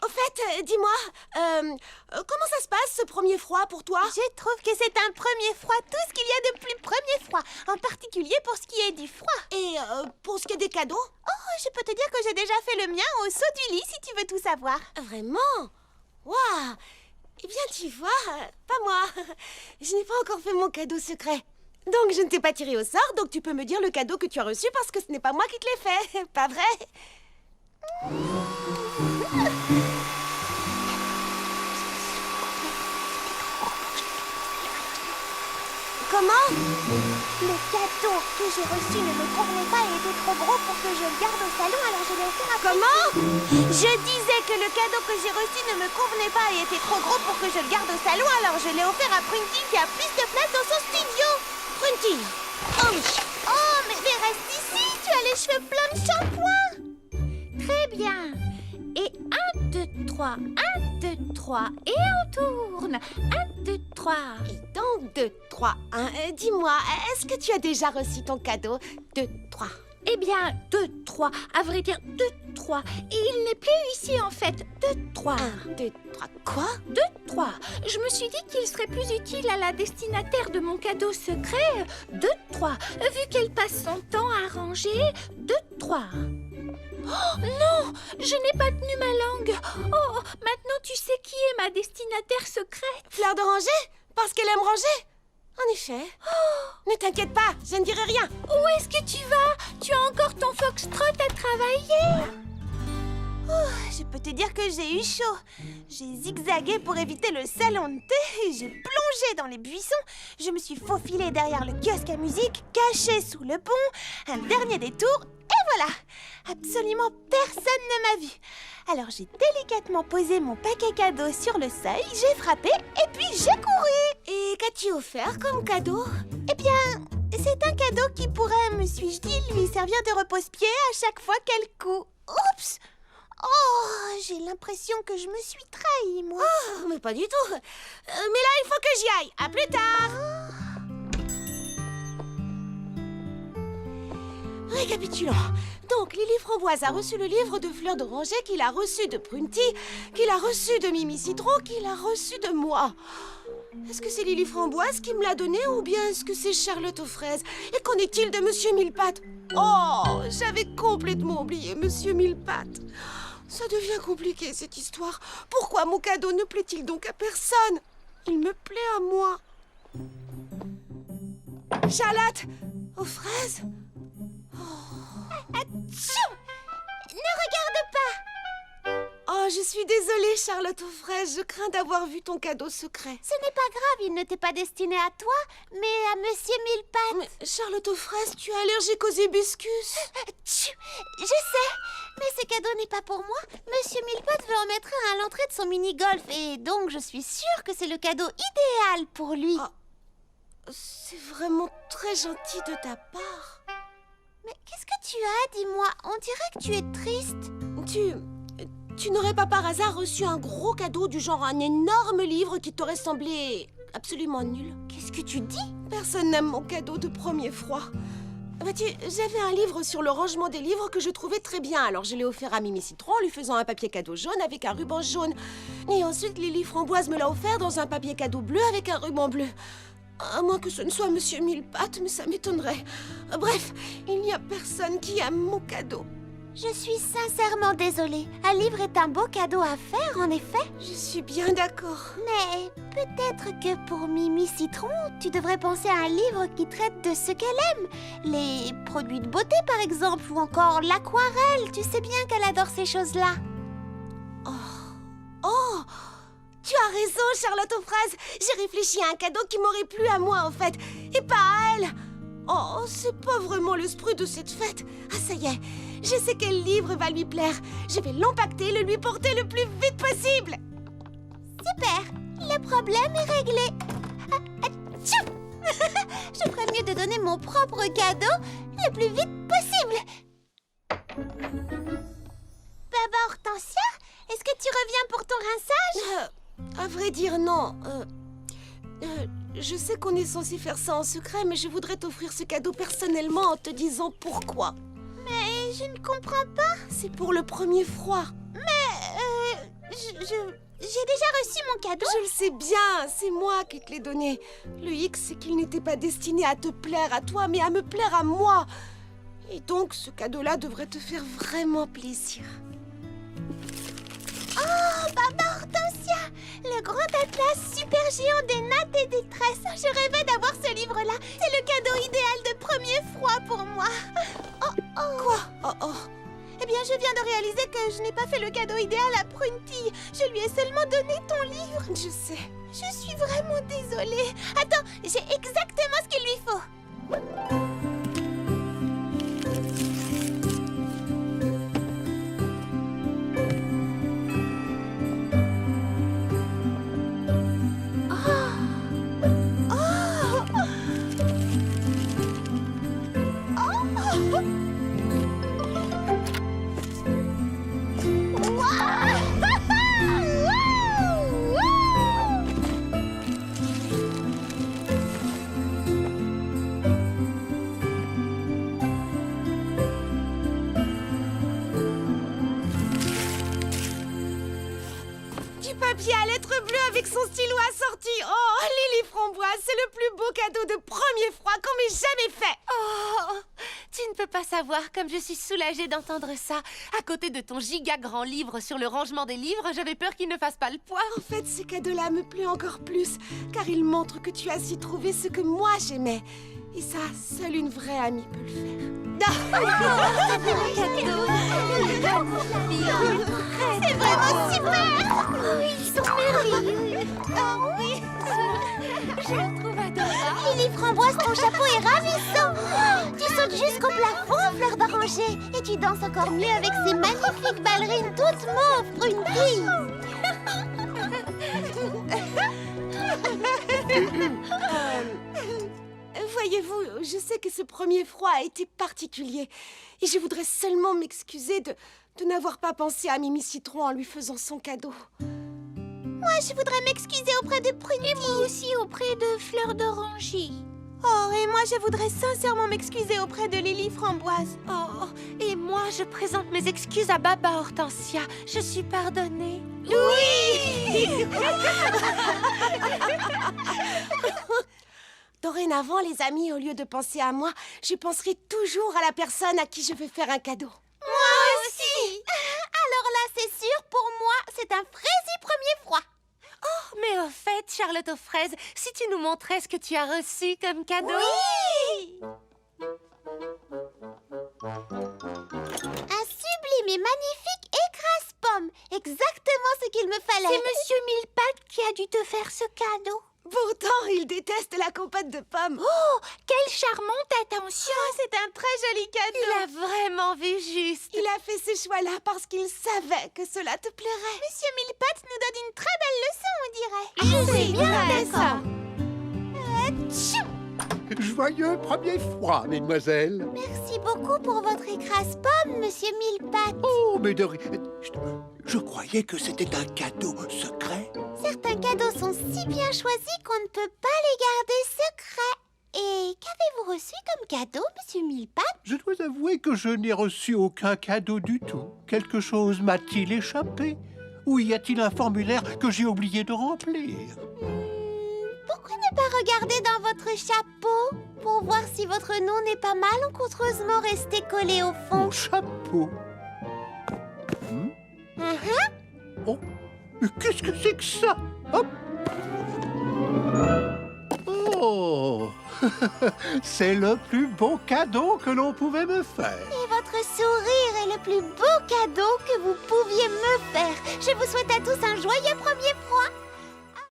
Au fait, dis-moi, comment ça se passe ce premier froid pour toi? Je trouve que c'est un premier froid, tout ce qu'il y a de plus premier froid, en particulier pour ce qui est du froid. Et pour ce qui est des cadeaux? Oh, je peux te dire que j'ai déjà fait le mien au saut du lit, si tu veux tout savoir. Vraiment? Waouh! Eh bien, tu vois, pas moi. Je n'ai pas encore fait mon cadeau secret. Donc, je ne t'ai pas tiré au sort, donc tu peux me dire le cadeau que tu as reçu parce que ce n'est pas moi qui te l'ai fait, pas vrai? Comment? Le cadeau que j'ai reçu ne me convenait pas et était trop gros pour que je le garde au salon, alors je l'ai offert à Comment? Je disais que le cadeau que j'ai reçu ne me convenait pas et était trop gros pour que je le garde au salon, alors je l'ai offert à Prunty qui a plus de place dans son studio. Prunty! Oh, mais reste ici, tu as les cheveux pleins de shampoing. Très bien. Et 1, 2, 3, 1, 2, 3, et on tourne. 1, 2, 3. Et donc, 2, 3, 1. Dis-moi, est-ce que tu as déjà reçu ton cadeau? 2, 3. Eh bien, 2, 3. À vrai dire, 2, 3. Et il n'est plus ici, en fait. 2, 3. 1, 2, 3. Quoi? 2, 3. Je me suis dit qu'il serait plus utile à la destinataire de mon cadeau secret. 2, 3. Vu qu'elle passe son temps à ranger. 2, 3. Oh non, je n'ai pas tenu ma langue. Oh, maintenant tu sais qui est ma destinataire secrète. Fleur d'oranger? Parce qu'elle aime ranger? En effet. Ne t'inquiète pas, je ne dirai rien. Où est-ce que tu vas? Tu as encore ton foxtrot à travailler? Je peux te dire que j'ai eu chaud. J'ai zigzagué pour éviter le salon de thé et j'ai plongé dans les buissons. Je me suis faufilée derrière le kiosque à musique, cachée sous le pont. Un dernier détour et voilà. Absolument personne ne m'a vue. Alors j'ai délicatement posé mon paquet cadeau sur le seuil, j'ai frappé et puis j'ai couru. Et qu'as-tu offert comme cadeau? Eh bien, c'est un cadeau qui pourrait, me suis-je dit, lui servir de repose-pied à chaque fois qu'elle coud. Oups! Oh, j'ai l'impression que je me suis trahie, moi. Oh, mais pas du tout. Mais là, il faut que j'y aille. À plus tard. Récapitulons. Donc, Lily Framboise a reçu le livre de Fleur d'Oranger, qu'il a reçu de Prunty, qu'il a reçu de Mimi Citron, qu'il a reçu de moi. Est-ce que c'est Lily Framboise qui me l'a donné ou bien est-ce que c'est Charlotte aux fraises? Et qu'en est-il de Monsieur Millepattes? Oh, j'avais complètement oublié Monsieur Millepattes. Ça devient compliqué, cette histoire. Pourquoi mon cadeau ne plaît-il donc à personne? Il me plaît à moi. Charlotte aux fraises? Atchou! Ne regarde pas! Oh, je suis désolée, Charlotte aux fraises. Je crains d'avoir vu ton cadeau secret. Ce n'est pas grave, il ne t'est pas destiné à toi, mais à Monsieur Millepattes. Mais Charlotte aux fraises, tu es allergique aux hibiscus. Atchou! Je sais, mais ce cadeau n'est pas pour moi. Monsieur Millepattes veut en mettre un à l'entrée de son mini-golf, et donc je suis sûre que c'est le cadeau idéal pour lui. Oh, c'est vraiment très gentil de ta part. Mais qu'est-ce que tu as, dis-moi? On dirait que tu es triste. Tu n'aurais pas par hasard reçu un gros cadeau du genre un énorme livre qui t'aurait semblé absolument nul? Qu'est-ce que tu dis? Personne n'aime mon cadeau de premier froid. Vois-tu, j'avais un livre sur le rangement des livres que je trouvais très bien. Alors je l'ai offert à Mimi Citron en lui faisant un papier cadeau jaune avec un ruban jaune. Et ensuite Lily Framboise me l'a offert dans un papier cadeau bleu avec un ruban bleu. À moins que ce ne soit Monsieur Millepattes, mais ça m'étonnerait. Bref, il n'y a personne qui aime mon cadeau. Je suis sincèrement désolée. Un livre est un beau cadeau à faire, en effet. Je suis bien d'accord. Mais peut-être que pour Mimi Citron, tu devrais penser à un livre qui traite de ce qu'elle aime. Les produits de beauté, par exemple, ou encore l'aquarelle. Tu sais bien qu'elle adore ces choses-là. Oh, tu as raison, Charlotte aux fraises. J'ai réfléchi à un cadeau qui m'aurait plu à moi, en fait, et pas à elle. Oh, c'est pas vraiment l'esprit de cette fête. Ah, ça y est, je sais quel livre va lui plaire. Je vais l'empacter et le lui porter le plus vite possible. Super, le problème est réglé. Atchou! Je ferais mieux de donner mon propre cadeau le plus vite possible. Baba Hortensia, est-ce que tu reviens pour ton rinçage? À vrai dire, non. Je sais qu'on est censé faire ça en secret, mais je voudrais t'offrir ce cadeau personnellement en te disant pourquoi. Mais je ne comprends pas. C'est pour le premier froid. Mais, j'ai déjà reçu mon cadeau. Je le sais bien, c'est moi qui te l'ai donné. Le hic, c'est qu'il n'était pas destiné à te plaire à toi, mais à me plaire à moi. Et donc, ce cadeau-là devrait te faire vraiment plaisir. Oh, Baba Hortensia, le grand atlas super géant des nattes et des tresses. Je rêvais d'avoir ce livre-là. C'est le cadeau idéal de premier froid pour moi. Quoi? Oh. Eh bien, je viens de réaliser que je n'ai pas fait le cadeau idéal à Prunty. Je lui ai seulement donné ton livre. Je sais. Je suis vraiment désolée. Attends, j'ai exactement ce qu'il lui faut. papier à lettres bleues avec son stylo assorti. Oh, Lily Framboise, c'est le plus beau cadeau de premier froid qu'on m'ait jamais fait. Oh, tu ne peux pas savoir comme je suis soulagée d'entendre ça. À côté de ton giga grand livre sur le rangement des livres, j'avais peur qu'il ne fasse pas le poids. En fait, ce cadeau-là me plaît encore plus, car il montre que tu as su trouver ce que moi j'aimais. Et ça, seule une vraie amie peut le faire. C'est vraiment super! Oh, ils sont merveilleux! Oh oui! Je le trouve adorable. Lily Framboise, ton chapeau est ravissant! Tu sautes jusqu'au plafond en fleurs d'oranger et tu danses encore mieux avec ces magnifiques ballerines toutes mauves pour une fille! Voyez-vous, je sais que ce premier froid a été particulier et je voudrais seulement m'excuser de n'avoir pas pensé à Mimi Citron en lui faisant son cadeau. Moi, je voudrais m'excuser auprès de Prunty. Et moi aussi auprès de Fleur d'Oranger. Oh, et moi, je voudrais sincèrement m'excuser auprès de Lily Framboise. Oh, et moi, je présente mes excuses à Baba Hortensia. Je suis pardonnée. Oui! Dorénavant, les amis, au lieu de penser à moi, je penserai toujours à la personne à qui je veux faire un cadeau. Moi aussi! Alors là, c'est sûr, pour moi, c'est un Frézy premier froid. Oh, mais au fait, Charlotte aux fraises, si tu nous montrais ce que tu as reçu comme cadeau. Oui! Un sublime et magnifique écrase-pomme. Exactement ce qu'il me fallait. C'est Monsieur Millepattes qui a dû te faire ce cadeau. Pourtant, il déteste la compote de pommes. Oh, quelle charmante attention! C'est un très joli cadeau. Il a vraiment vu juste. Il a fait ce choix-là parce qu'il savait que cela te plairait. Monsieur Millepattes nous donne une très belle leçon, on dirait. Je suis bien d'accord. Joyeux premier froid, mesdemoiselles. Merci beaucoup pour votre écrase-pomme, Monsieur Millepattes. Oh, mais de rien. Je croyais que c'était un cadeau secret. Certains cadeaux sont si bien choisis qu'on ne peut pas les garder secrets. Et qu'avez-vous reçu comme cadeau, Monsieur Millepattes? Je dois avouer que je n'ai reçu aucun cadeau du tout. Quelque chose m'a-t-il échappé? Ou y a-t-il un formulaire que j'ai oublié de remplir? Pourquoi ne pas regarder dans votre chapeau pour voir si votre nom n'est pas malencontreusement resté collé au fond? Mon chapeau. Oh, mais qu'est-ce que c'est que ça? Hop. Oh, c'est le plus beau cadeau que l'on pouvait me faire. Et votre sourire est le plus beau cadeau que vous pouviez me faire. Je vous souhaite à tous un joyeux premier froid.